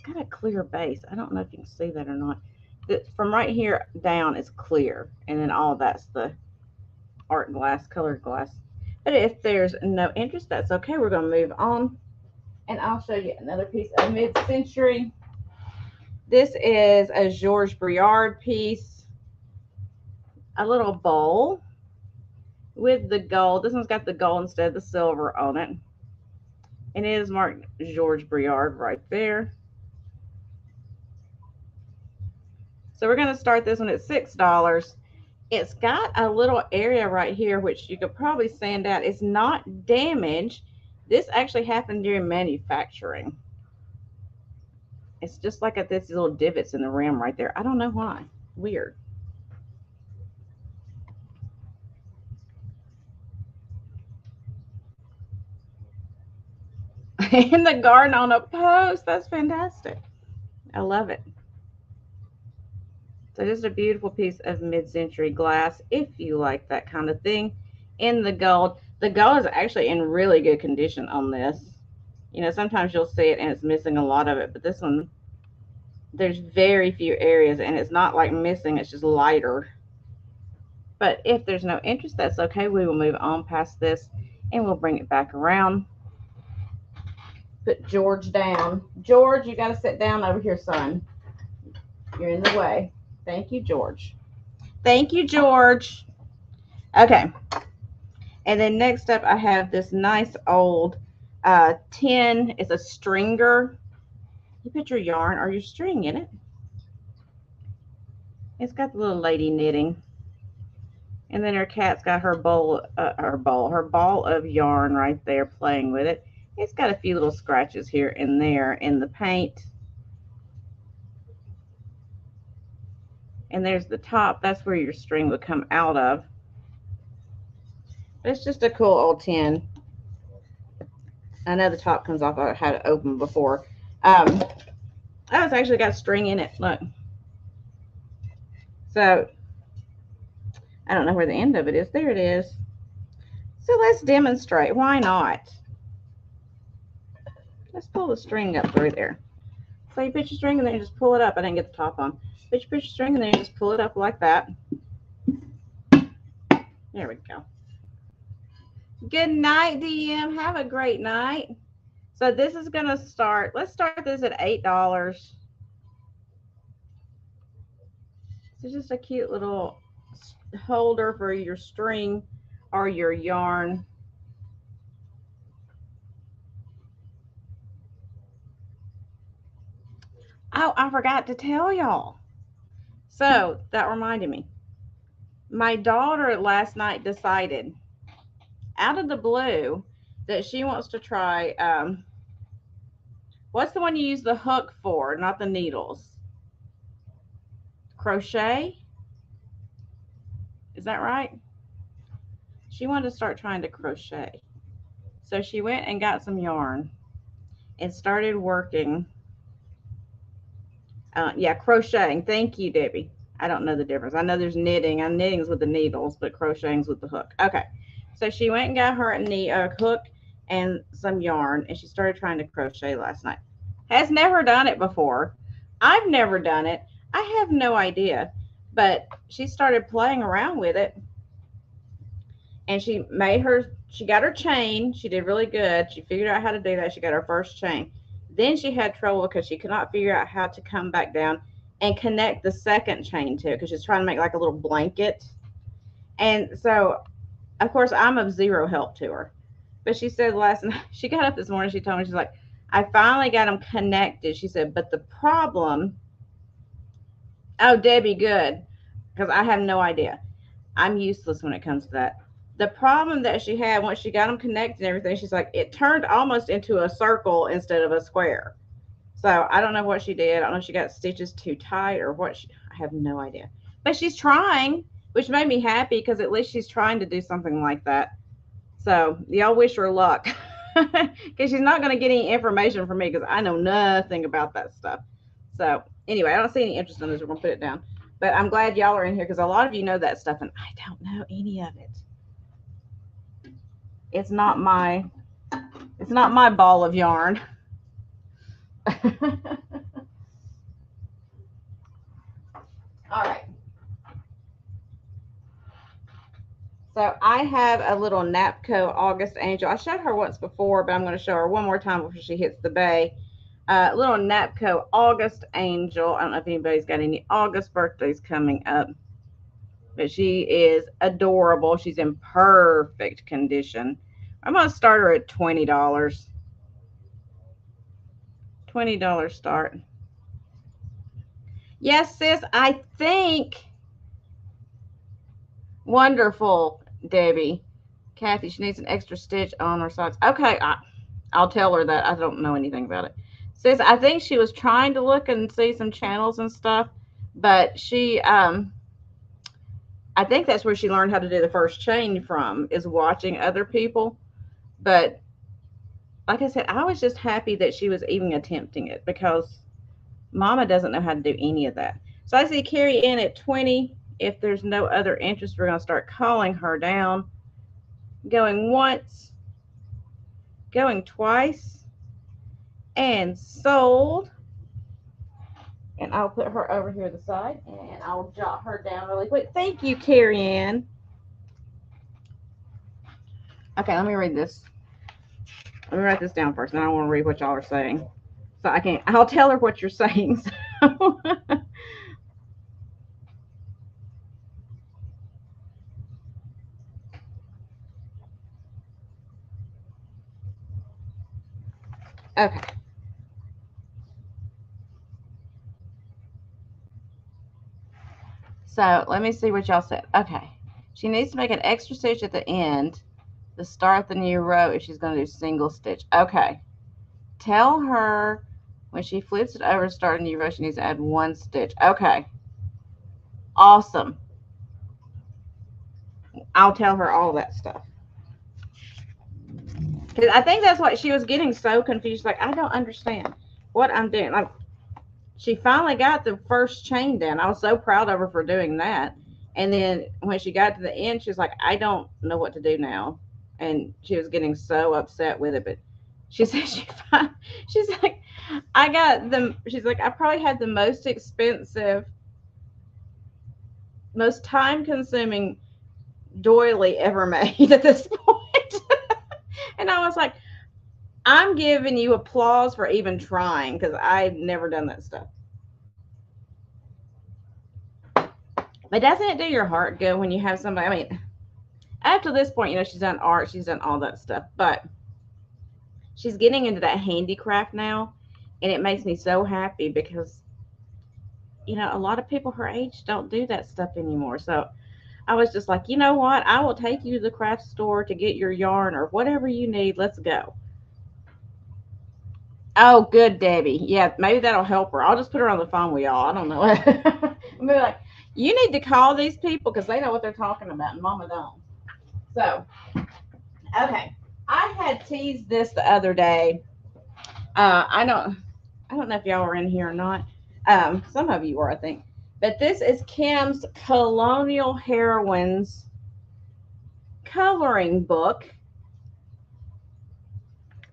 got a clear base. I don't know if you can see that or not. From right here down is clear, and then all that's the art glass, colored glass. But if there's no interest, that's okay. We're going to move on, and I'll show you another piece of mid-century. This is a Georges Briard piece, a little bowl with the gold. This one's got the gold instead of the silver on it, and it is marked Georges Briard right there. So we're going to start this one at $6. It's got a little area right here, which you could probably sand out. It's not damaged. This actually happened during manufacturing. It's just like at this little divots in the rim right there. I don't know why. Weird. In the garden on a post. That's fantastic. I love it. So just a beautiful piece of mid-century glass if you like that kind of thing. In the gold. The gold is actually in really good condition on this. You know, sometimes you'll see it and it's missing a lot of it, but this one, there's very few areas and it's not like missing, it's just lighter. But if there's no interest, that's okay. We will move on past this and we'll bring it back around. Put George down. George, you got to sit down over here, son. You're in the way. Thank you, George. Thank you, George. Okay. And then next up, I have this nice old tin. It's a stringer. You put your yarn or your string in it. It's got the little lady knitting. And then her cat's got her ball of yarn right there playing with it. It's got a few little scratches here and there in the paint. And there's the top. That's where your string would come out of. But it's just a cool old tin. I know the top comes off. I had it open before. Oh, it's actually got string in it. Look. So, I don't know where the end of it is. There it is. So let's demonstrate. Why not? Let's pull the string up through there. So you put your string and then you just pull it up. I didn't get the top on. But you put your string and then you just pull it up like that. There we go. Good night, DM. Have a great night. So this is going to start. Let's start this at $8. It's just a cute little holder for your string or your yarn. Oh, I forgot to tell y'all. So that reminded me. My daughter last night decided out of the blue that she wants to try, what's the one you use the hook for, not the needles? Crochet? Is that right? She wanted to start trying to crochet. So she went and got some yarn and started working. Yeah, crocheting. Thank you, Debbie. I don't know the difference. I know there's knitting. Knitting's with the needles, but crocheting's with the hook. Okay. So she went and got her a hook and some yarn, and she started trying to crochet last night. Has never done it before. I've never done it. I have no idea. But she started playing around with it, and she got her chain. She did really good. She figured out how to do that. She got her first chain. Then she had trouble because she could not figure out how to come back down and connect the second chain to it because she's trying to make like a little blanket. And so, of course, I'm of zero help to her. But she said last night, she got up this morning, she told me, she's like, I finally got them connected. She said, but the problem, oh, Debbie, good, because I have no idea. I'm useless when it comes to that. The problem that she had once she got them connected and everything, she's like, it turned almost into a circle instead of a square. So I don't know what she did. I don't know if she got stitches too tight or what. I have no idea. But she's trying, which made me happy because at least she's trying to do something like that. So y'all wish her luck because she's not going to get any information from me because I know nothing about that stuff. So anyway, I don't see any interest in this. We're going to put it down. But I'm glad y'all are in here because a lot of you know that stuff and I don't know any of it. It's not my ball of yarn. All right. So I have a little Napco August Angel. I showed her once before, but I'm going to show her one more time before she hits the bay. Little Napco August Angel. I don't know if anybody's got any August birthdays coming up, but she is adorable. She's in perfect condition. I'm going to start her at $20. $20 start. Yes, sis, I think. Wonderful, Debbie. Kathy, she needs an extra stitch on her socks. Okay, I'll tell her that. I don't know anything about it. Sis, I think she was trying to look and see some channels and stuff, but I think that's where she learned how to do the first chain from, is watching other people. But like I said, I was just happy that she was even attempting it because Mama doesn't know how to do any of that. So I see Carrie in at 20. If there's no other interest, we're going to start calling her down. Going once, going twice, and sold. And I'll put her over here to the side and I'll jot her down really quick. Thank you, Carrie Ann. Okay, let me read this. Let me write this down first. And I don't want to read what y'all are saying. So I can't, I'll tell her what you're saying. So. Okay. So let me see what y'all said. Okay. She needs to make an extra stitch at the end to start the new row if she's going to do single stitch. Okay. Tell her when she flips it over to start a new row, she needs to add one stitch. Okay. Awesome. I'll tell her all that stuff. Because I think that's what she was getting so confused. Like, I don't understand what I'm doing. Like, she finally got the first chain down. I was so proud of her for doing that. And then when she got to the end, she was like, I don't know what to do now. And she was getting so upset with it. But she said she's like, I got the, she's like, I probably had the most expensive, most time consuming doily ever made at this point. And I was like, I'm giving you applause for even trying because I've never done that stuff. But doesn't it do your heart good when you have somebody? I mean, after this point, you know, she's done art, she's done all that stuff, but she's getting into that handicraft now. And it makes me so happy because, you know, a lot of people her age don't do that stuff anymore. So I was just like, you know what? I will take you to the craft store to get your yarn or whatever you need. Let's go. Oh, good, Debbie. Yeah, maybe that'll help her. I'll just put her on the phone with y'all. I don't know. I'm be like, you need to call these people because they know what they're talking about, and Mama don't. So, okay, I had teased this the other day. I don't know if y'all were in here or not. Some of you were, I think. But this is Kim's Colonial Heroines coloring book.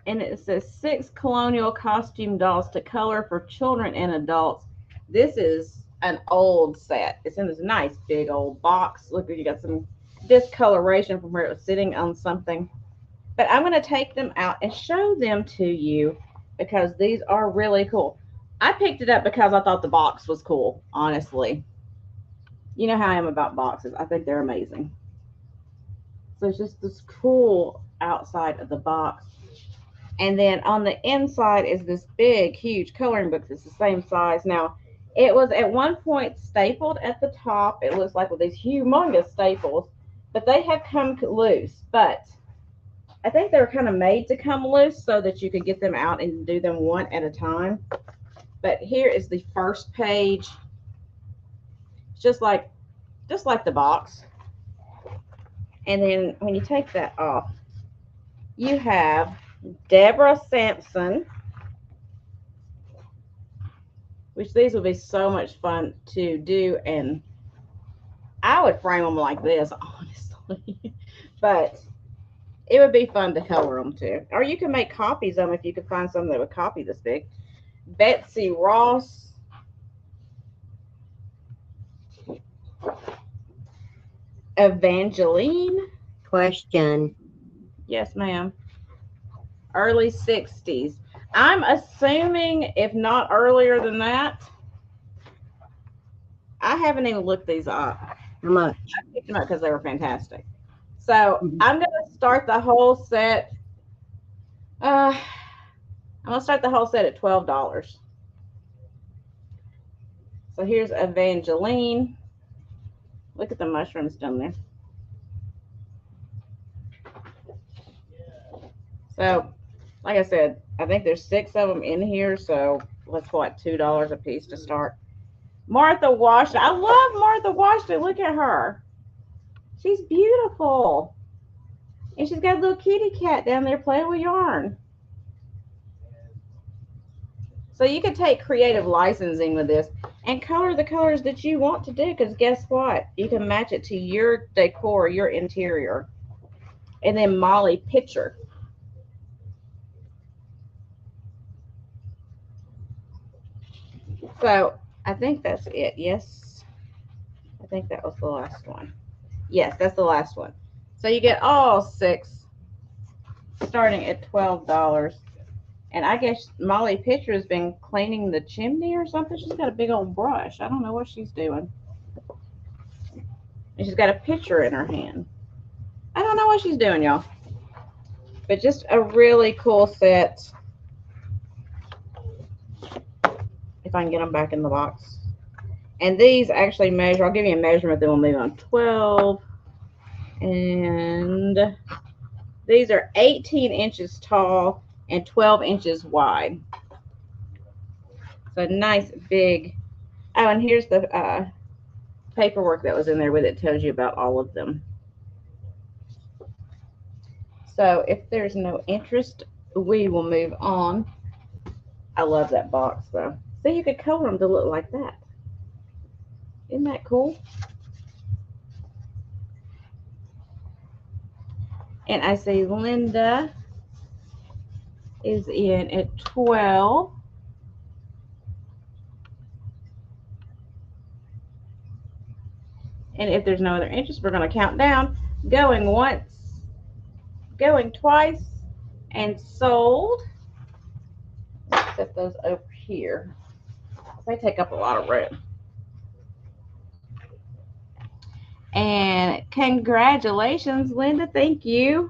And it says 6 colonial costume dolls to color for children and adults. This is an old set. It's in this nice big old box. Look, you got some discoloration from where it was sitting on something. But I'm going to take them out and show them to you because these are really cool. I picked it up because I thought the box was cool, honestly. You know how I am about boxes. I think they're amazing. So it's just this cool outside of the box. And then on the inside is this big, huge coloring book that's the same size. Now, it was at one point stapled at the top. It looks like with these humongous staples, but they have come loose. But I think they were kind of made to come loose so that you could get them out and do them one at a time. But here is the first page. It's just like the box. And then when you take that off, you have Deborah Sampson, which these would be so much fun to do. And I would frame them like this, honestly. But it would be fun to color them too. Or you can make copies of them if you could find some that would copy this big. Betsy Ross. Evangeline. Question. Yes, ma'am. Early 60s. I'm assuming, if not earlier than that, I haven't even looked these up. How much? I picked them up because they were fantastic. So Mhm. I'm going to start the whole set. I'm going to start the whole set at $12. So here's Evangeline. Look at the mushrooms down there. So, like I said, I think there's 6 of them in here. So let's call it $2 a piece to start. Martha Washington. I love Martha Washington. Look at her. She's beautiful. And she's got a little kitty cat down there playing with yarn. So you could take creative licensing with this and color the colors that you want to do, because guess what? You can match it to your decor, your interior. And then Molly Pitcher. So I think that's it. Yes. I think that was the last one. Yes, that's the last one. So you get all 6 starting at $12. And I guess Molly Pitcher has been cleaning the chimney or something. She's got a big old brush. I don't know what she's doing. And she's got a pitcher in her hand. I don't know what she's doing, y'all. But just a really cool set. If I can get them back in the box. And these actually measure, I'll give you a measurement, then we'll move on. 12. And these are 18 inches tall and 12 inches wide. So nice big. Oh, and here's the paperwork that was in there with it. Tells you about all of them. So if there's no interest, we will move on. I love that box though. So you could color them to look like that. Isn't that cool? And I see Linda is in at 12. And if there's no other interest, we're going to count down. Going once, going twice, and sold. Let's set those over here. They take up a lot of room. And congratulations, Linda. Thank you.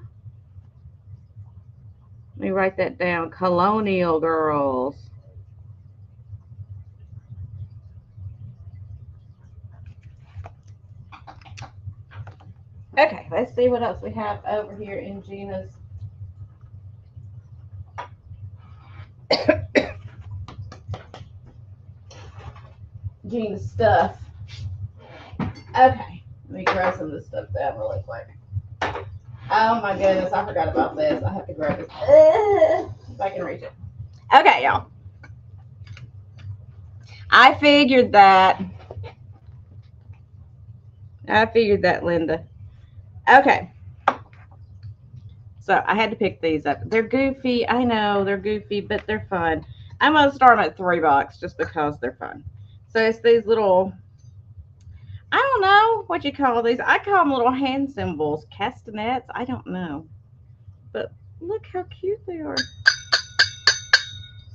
Let me write that down. Colonial girls. Okay, let's see what else we have over here in Gina's. Gina's stuff. Okay, let me grab some of this stuff down really quick. Oh my goodness, I forgot about this. I have to grab this. If I can reach it. Okay, y'all. I figured that. Linda. Okay. So I had to pick these up. They're goofy. I know they're goofy, but they're fun. I'm going to start them at $3 just because they're fun. So it's these little, I don't know what you call these. I call them little hand symbols. Castanets. I don't know. But look how cute they are.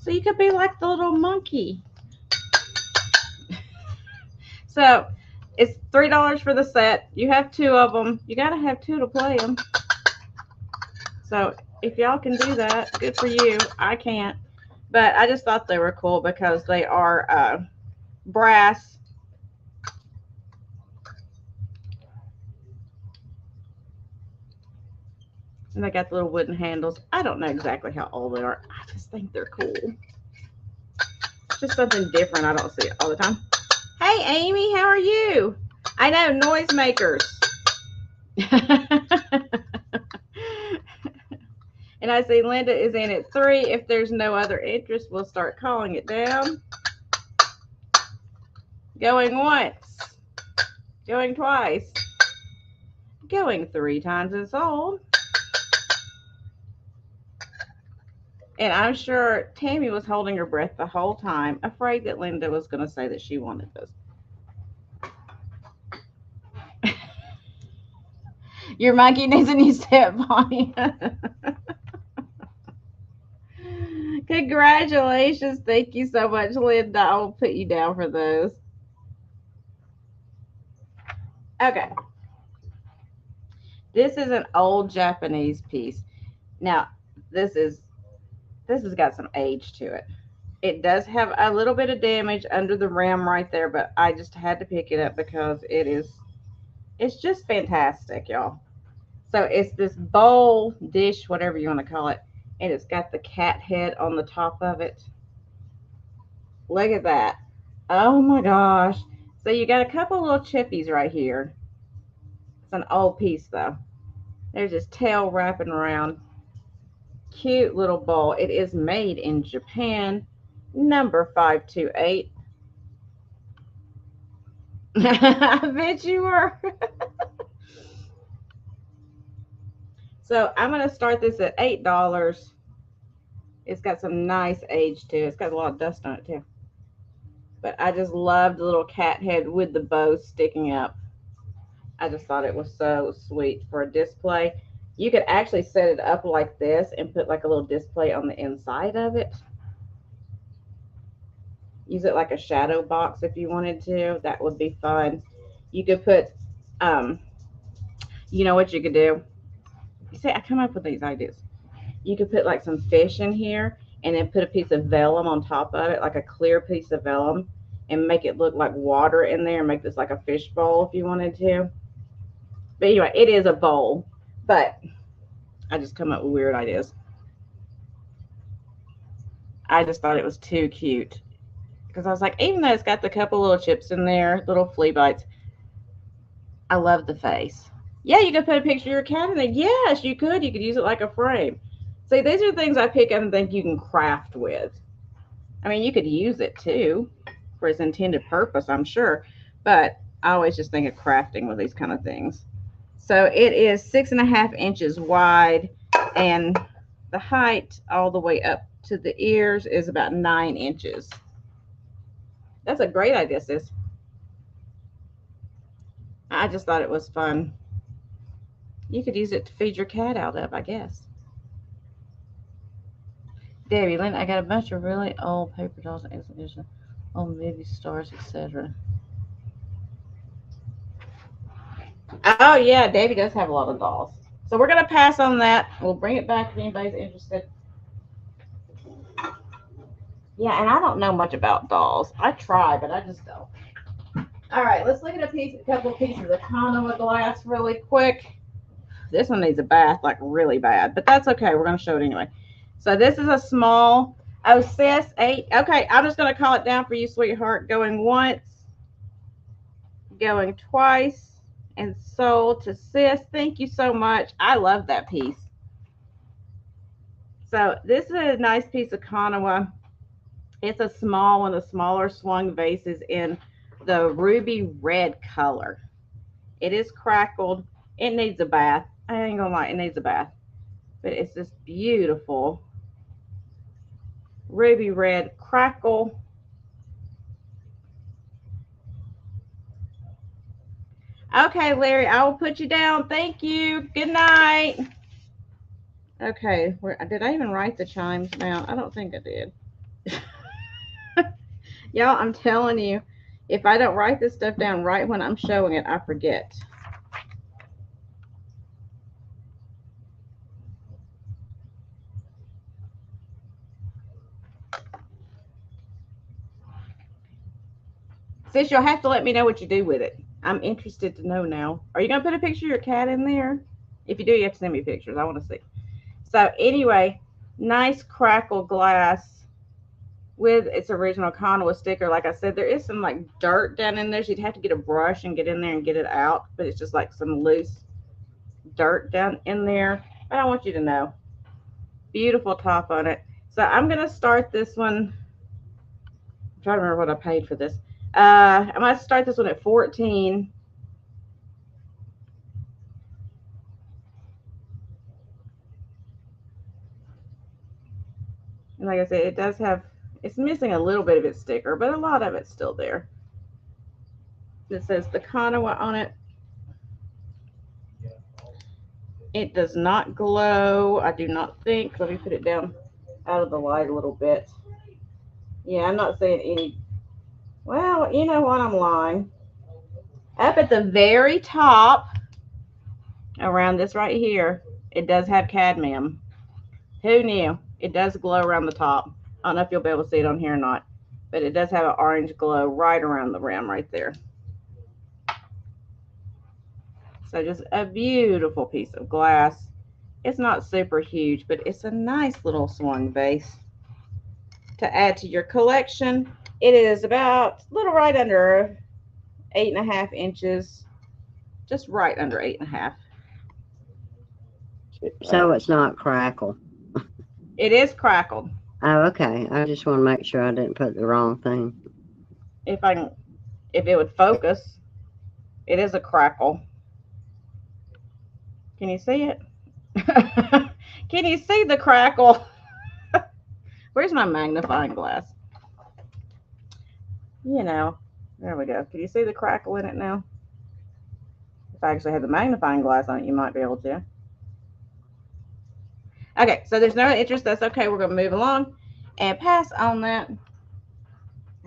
So you could be like the little monkey. So it's $3 for the set. You have 2 of them. You got to have 2 to play them. So if y'all can do that, good for you. I can't. But I just thought they were cool because they are brass. And they got the little wooden handles. I don't know exactly how old they are. I just think they're cool. Just something different. I don't see it all the time. Hey, Amy, how are you? I know, noisemakers. And I see Linda is in at 3. If there's no other interest, we'll start calling it down. Going once. Going twice. Going 3 times and sold. And I'm sure Tammy was holding her breath the whole time, afraid that Linda was going to say that she wanted this. Your monkey needs a new step on. Congratulations. Thank you so much, Linda. I will put you down for those. Okay. This is an old Japanese piece. Now, this is this has got some age to it. It does have a little bit of damage under the rim right there, but I just had to pick it up because it's just fantastic, y'all. So it's this bowl, dish, whatever you want to call it, and it's got the cat head on the top of it. Look at that. Oh my gosh. So you got a couple little chippies right here. It's an old piece though. There's his tail wrapping around. Cute little bowl. It is made in Japan. Number 528. I bet you were. So I'm going to start this at $8. It's got some nice age to it. It's got a lot of dust on it too. But I just love the little cat head with the bow sticking up. I just thought it was so sweet for a display. You could actually set it up like this and put like a little display on the inside of it. Use it like a shadow box if you wanted to. That would be fun. You could put, you know what you could do? You see, I come up with these ideas. You could put like some fish in here and then put a piece of vellum on top of it, like a clear piece of vellum, and make it look like water in there and make this like a fish bowl if you wanted to. But anyway, it is a bowl, but I just come up with weird ideas. I just thought it was too cute because I was like, even though it's got the couple little chips in there, little flea bites, I love the face. Yeah, you could put a picture of your cat in there. Yes, you could. You could use it like a frame. See, these are things I pick up and think you can craft with. I mean, you could use it too for its intended purpose, I'm sure. But I always just think of crafting with these kind of things. So it is 6.5 inches wide, and the height all the way up to the ears is about 9 inches. That's a great idea, sis. I just thought it was fun. You could use it to feed your cat out of, I guess. Debbie, Lynn, I got a bunch of really old paper dolls and exhibition, old movie stars, etc. Oh yeah, Debbie does have a lot of dolls. So we're gonna pass on that. We'll bring it back if anybody's interested. Yeah, and I don't know much about dolls. I try, but I just don't. All right, let's look at a couple of pieces of Colonial glass really quick. This one needs a bath, like really bad, but that's okay. We're gonna show it anyway. So this is a small. Oh, sis, 8. Okay, I'm just gonna call it down for you, sweetheart. Going once, going twice, and sold to sis. Thank you so much. I love that piece. So this is a nice piece of Kanawa. It's a small one, the smaller swung vases in the ruby red color. It is crackled. It needs a bath. I ain't gonna lie, it needs a bath. But it's this beautiful ruby red crackle. Okay, Larry, I will put you down. Thank you. Good night. Okay, did I even write the chimes down? I don't think I did. Y'all, I'm telling you, if I don't write this stuff down right when I'm showing it, I forget. Sis, you'll have to let me know what you do with it. I'm interested to know now. Are you going to put a picture of your cat in there? If you do, you have to send me pictures. I want to see. So anyway, nice crackle glass with its original Conwa sticker. Like I said, there is some like dirt down in there. So you'd have to get a brush and get in there and get it out. But it's just like some loose dirt down in there. But I want you to know. Beautiful top on it. So I'm going to start this one. I'm trying to remember what I paid for this. I'm going to start this one at 14. And like I said, it does have, it's missing a little bit of its sticker, but a lot of it's still there. It says the Kanawa on it. It does not glow, I do not think. Let me put it down out of the light a little bit. Yeah, I'm not seeing any. Well, you know what? I'm lying. Up at the very top, around this right here, it does have cadmium. Who knew? It does glow around the top. I don't know if you'll be able to see it on here or not, but it does have an orange glow right around the rim right there. So just a beautiful piece of glass. It's not super huge, but it's a nice little swung vase to add to your collection. It is about a little right under 8.5 inches, just right under 8.5. So it's not crackle. It is crackled. Oh, okay. I just want to make sure I didn't put the wrong thing. If I can, if it would focus, it is a crackle. Can you see it? Can you see the crackle? Where's my magnifying glass? You know, there we go. Can you see the crackle in it now? If I actually had the magnifying glass on it, you might be able to. Okay, so there's no interest. That's okay. We're going to move along and pass on that and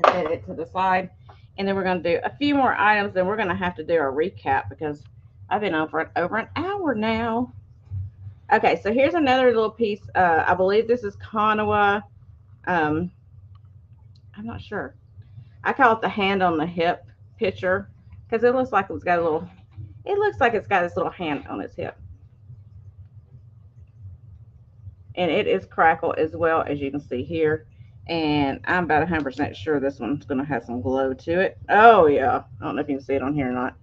set it to the side. And then we're going to do a few more items. Then we're going to have to do a recap because I've been on for over an hour now. Okay, so here's another little piece. I believe this is Kanawa. I'm not sure. I call it the hand on the hip picture because it looks like it's got a little. It looks like it's got this little hand on its hip. And it is crackle as well, as you can see here. And I'm about 100% sure this one's going to have some glow to it. Oh, yeah. I don't know if you can see it on here or not.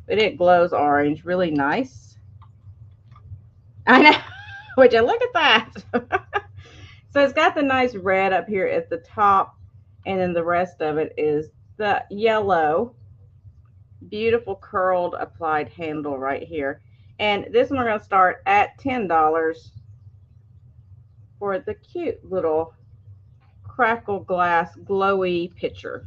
But it glows orange. Really nice. I know. Would you look at that? So it's got the nice red up here at the top. And then the rest of it is the yellow. Beautiful curled applied handle right here. And this one we're going to start at $10 for the cute little crackle glass glowy pitcher.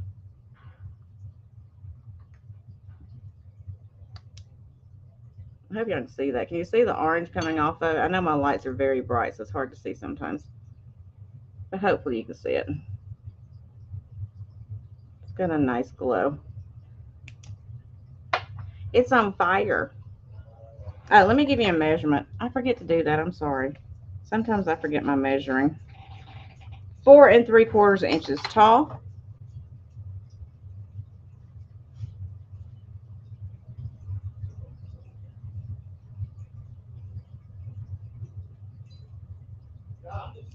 I hope you can see that. Can you see the orange coming off of it? I know my lights are very bright, so it's hard to see sometimes. But hopefully you can see it. It's got a nice glow. It's on fire. Oh, let me give you a measurement. I forget to do that. I'm sorry. Sometimes I forget my measuring. 4 3/4 inches tall.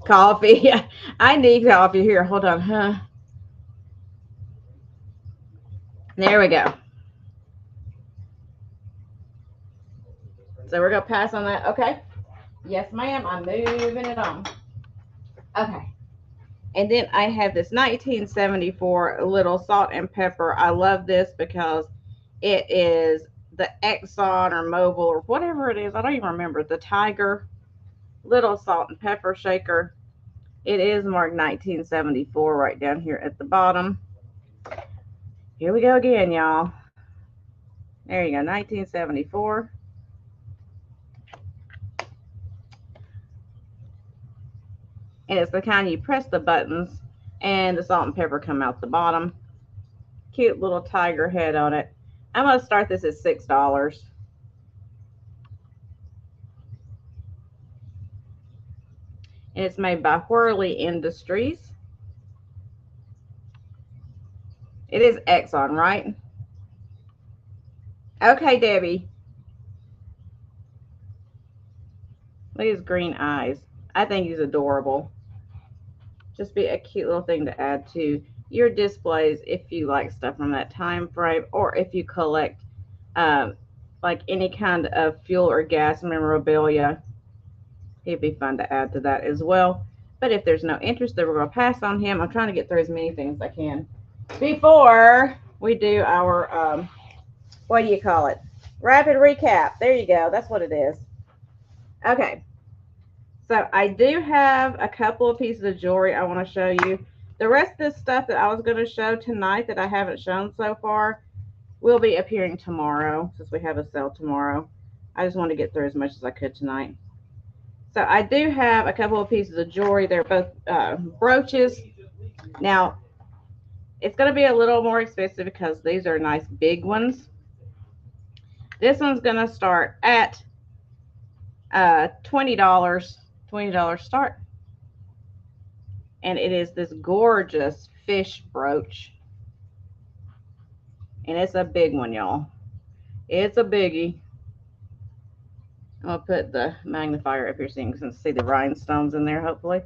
Coffee. I need coffee. Here, hold on. Huh? There we go. So we're going to pass on that. Okay. Yes, ma'am. I'm moving it on. Okay. And then I have this 1974 little salt and pepper. I love this because it is the Exxon or Mobil or whatever it is. I don't even remember. The Tiger little salt and pepper shaker. It is marked 1974 right down here at the bottom. Here we go again, y'all. There you go, 1974. And it's the kind you press the buttons and the salt and pepper come out the bottom. Cute little tiger head on it. I'm going to start this at $6. And it's made by Whirly Industries. It is Exxon, right? Okay, Debbie. Look at his green eyes. I think he's adorable. Just be a cute little thing to add to your displays if you like stuff from that time frame, or if you collect like any kind of fuel or gas memorabilia. He'd be fun to add to that as well. But if there's no interest, then we're going to pass on him. I'm trying to get through as many things as I can before we do our what do you call it? Rapid recap. There you go. That's what it is. Okay. So I do have a couple of pieces of jewelry I want to show you. The rest of this stuff that I was going to show tonight that I haven't shown so far will be appearing tomorrow, since we have a sale tomorrow. I just wanted to get through as much as I could tonight. So I do have a couple of pieces of jewelry. They're both brooches. Now, it's going to be a little more expensive because these are nice big ones. This one's going to start at $20. $20 start. And it is this gorgeous fish brooch. And it's a big one, y'all. It's a biggie. I'm going to put the magnifier up here so you can see the rhinestones in there, hopefully.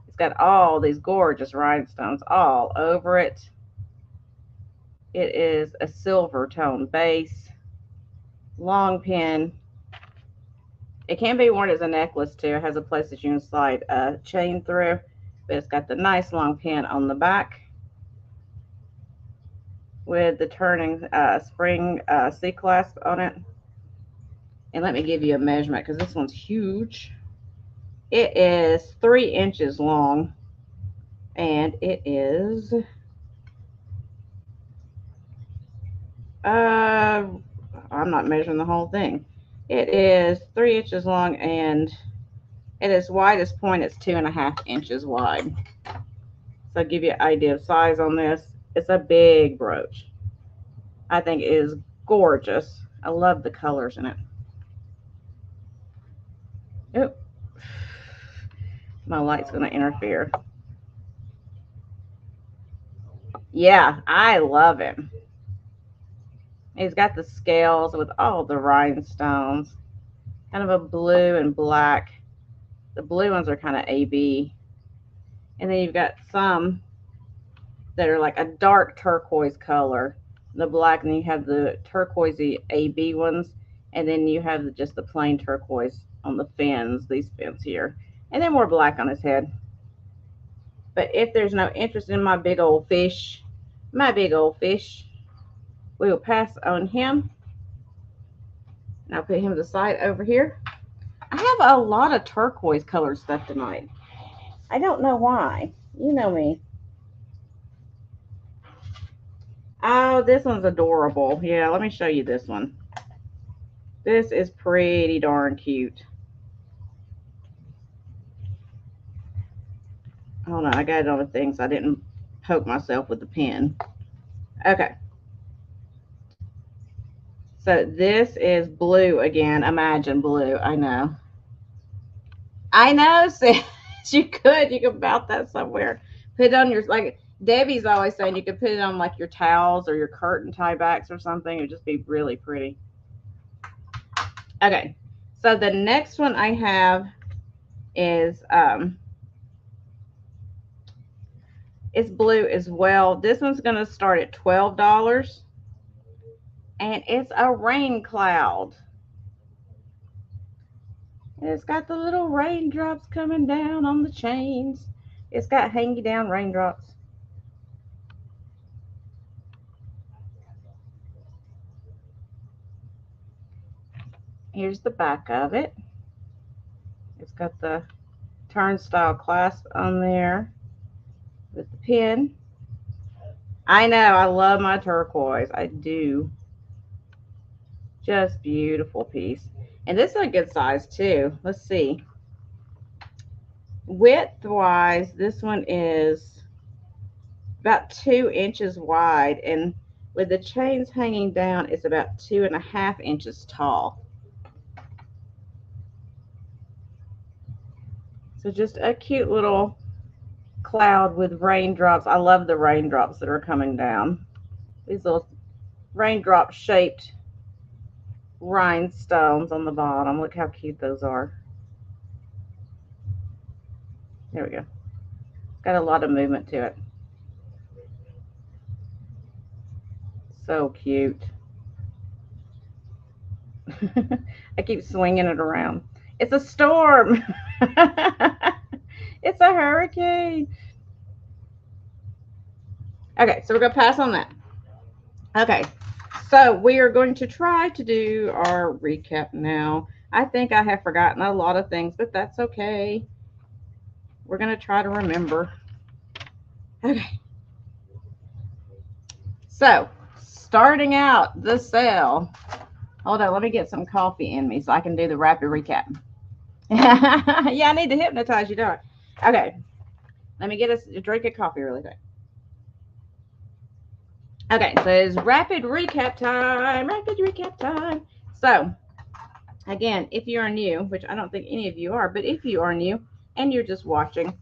It's got all these gorgeous rhinestones all over it. It is a silver tone base, long pin. It can be worn as a necklace too. It has a place that you can slide a chain through, but it's got the nice long pin on the back with the turning spring C-clasp on it. And let me give you a measurement because this one's huge. It is 3 inches long, and it is I'm not measuring the whole thing. It is 3 inches long, and at its widest point, it's 2.5 inches wide. So I'll give you an idea of size on this. It's a big brooch. I think it is gorgeous. I love the colors in it. Oh, my light's going to interfere. Yeah, I love it. It's got the scales with all the rhinestones, kind of a blue and black. The blue ones are kind of AB. And then you've got some that are like a dark turquoise color, the black, and then you have the turquoisey AB ones, and then you have just the plain turquoise on the fins, these fins here, and then more black on his head. But if there's no interest in my big old fish, we will pass on him. And I'll put him to the side over here. I have a lot of turquoise colored stuff tonight. I don't know why. You know me. Oh, this one's adorable. Yeah, let me show you this one. This is pretty darn cute. Hold on, I got it on the thing so I didn't poke myself with the pen. Okay. So this is blue again. Imagine blue. I know. I know, sis. You could mount that somewhere. Put it on your, like Debbie's always saying, you could put it on like your towels or your curtain tie backs or something. It would just be really pretty. Okay. So the next one I have is it's blue as well. This one's going to start at $12. And it's a rain cloud. And it's got the little raindrops coming down on the chains. It's got hanging down raindrops. Here's the back of it. It's got the turnstile clasp on there with the pin. I know, I love my turquoise. I do. Just beautiful piece. And this is a good size too. Let's see. Width-wise, this one is about 2 inches wide, and with the chains hanging down, it's about 2.5 inches tall. So just a cute little cloud with raindrops. I love the raindrops that are coming down. These little raindrop shaped rhinestones on the bottom. Look how cute those are. There we go. Got a lot of movement to it. So cute. I keep swinging it around. It's a storm. It's a hurricane. Okay, so we're going to pass on that. Okay, so we are going to try to do our recap now. I think I have forgotten a lot of things, but that's okay. We're going to try to remember. Okay. So, starting out the sale, Hold on, let me get some coffee in me so I can do the rapid recap. Yeah, I need to hypnotize you, don't I? Okay, let me get a drink of coffee really quick. Okay, so it's rapid recap time. Rapid recap time. So, again, if you are new, which I don't think any of you are, but if you are new and you're just watching,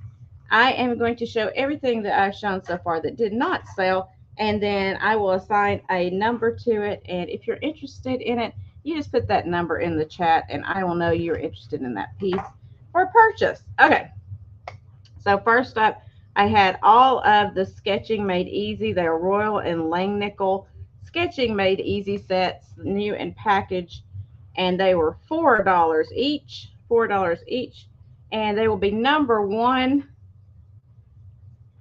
I am going to show everything that I've shown so far that did not sell, and then I will assign a number to it. And if you're interested in it, you just put that number in the chat, and I will know you're interested in that piece for purchase. Okay, so first up, I had all of the Sketching Made Easy. They are Royal and Langnickel Sketching Made Easy sets, new and packaged, and they were $4 each. $4 each, and they will be number one.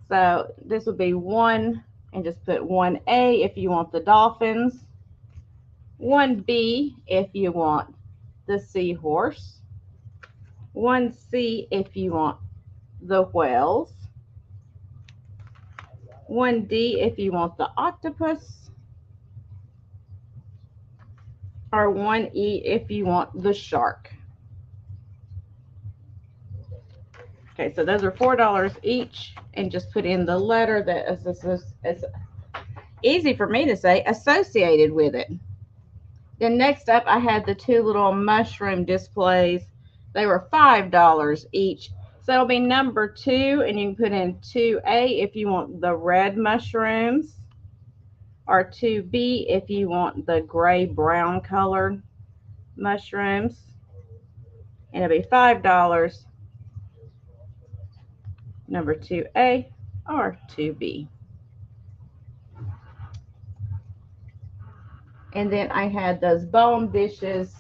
So this would be one, and just put 1A if you want the dolphins, 1B if you want the seahorse, 1C if you want the whales, 1D if you want the octopus, or 1E if you want the shark. Okay, so those are $4 each, and just put in the letter that is easy for me to say, associated with it. Then next up, I had the two little mushroom displays. They were $5 each. So it'll be number two, and you can put in 2A if you want the red mushrooms, or 2B if you want the gray-brown colored mushrooms. And it'll be $5, number 2A or 2B. And then I had those bone dishes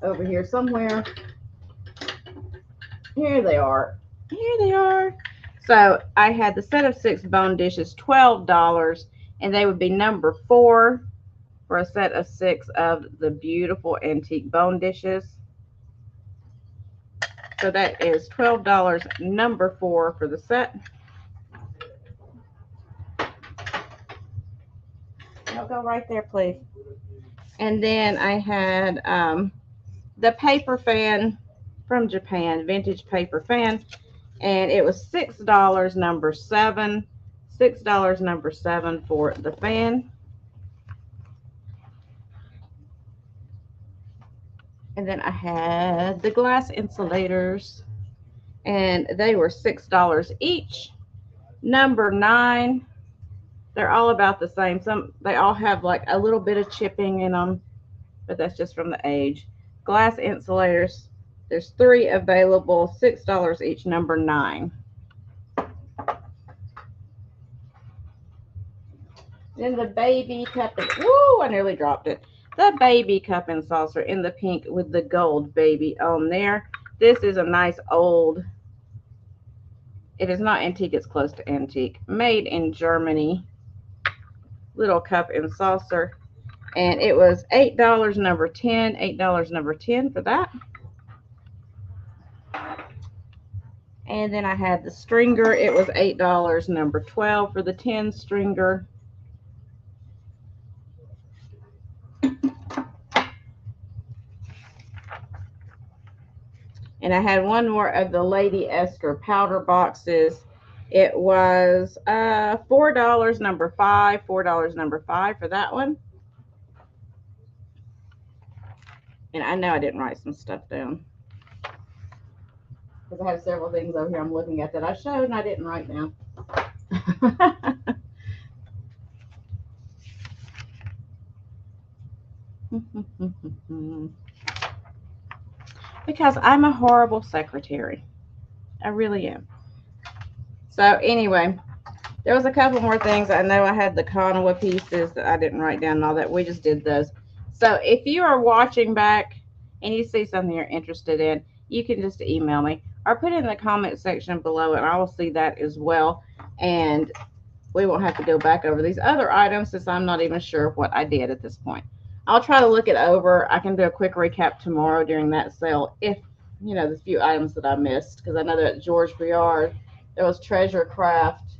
over here somewhere. Here they are. Here they are. So I had the set of 6 bone dishes, $12, and they would be number 4 for a set of 6 of the beautiful antique bone dishes. So that is $12, number 4 for the set. I'll go right there, please. And then I had the paper fan from Japan, vintage paper fan, and it was $6, number 7. $6, number 7 for the fan. And then I had the glass insulators, and they were $6 each, number 9. They're all about the same. They all have like a little bit of chipping in them, but that's just from the age. Glass insulators, there's 3 available, $6 each, number 9. Then the baby cup, woo, I nearly dropped it. The baby cup and saucer in the pink with the gold baby on there. This is a nice old, it is not antique, it's close to antique, made in Germany little cup and saucer, and it was $8, number 10. $8, number 10 for that. And then I had the stringer. It was $8, number 12 for the 10 stringer. And I had one more of the Lady Esker powder boxes. It was $4, number 5. $4, number 5 for that one. And I know I didn't write some stuff down, because I have several things over here I'm looking at that I showed and I didn't write down. Because I'm a horrible secretary. I really am. So anyway, there was a couple more things. I know I had the Colonial pieces that I didn't write down and all that. We just did those. So if you are watching back and you see something you're interested in, you can just email me or put it in the comment section below, and I will see that as well. And we won't have to go back over these other items, since I'm not even sure what I did at this point. I'll try to look it over. I can do a quick recap tomorrow during that sale, if, you know, the few items that I missed, because I know that George Briard, there was Treasure Craft.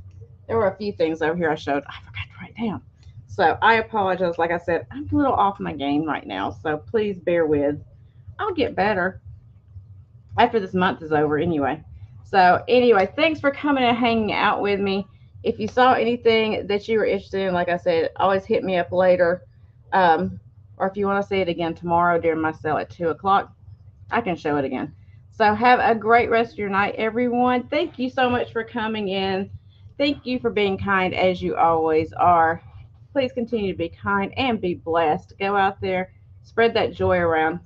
There were a few things over here I showed. I forgot to write down. So I apologize. Like I said, I'm a little off my game right now. So please bear with. I'll get better after this month is over anyway. So anyway, thanks for coming and hanging out with me. If you saw anything that you were interested in, like I said, always hit me up later. Um, or if you want to see it again tomorrow during my sale at 2 o'clock, I can show it again. So have a great rest of your night, everyone. Thank you so much for coming in. Thank you for being kind as you always are. Please continue to be kind and be blessed. Go out there, spread that joy around.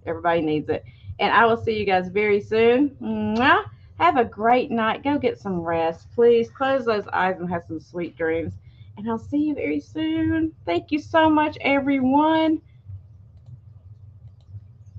Everybody needs it. And I will see you guys very soon. Mwah. Have a great night. Go get some rest. Please close those eyes and have some sweet dreams. And I'll see you very soon. Thank you so much, everyone.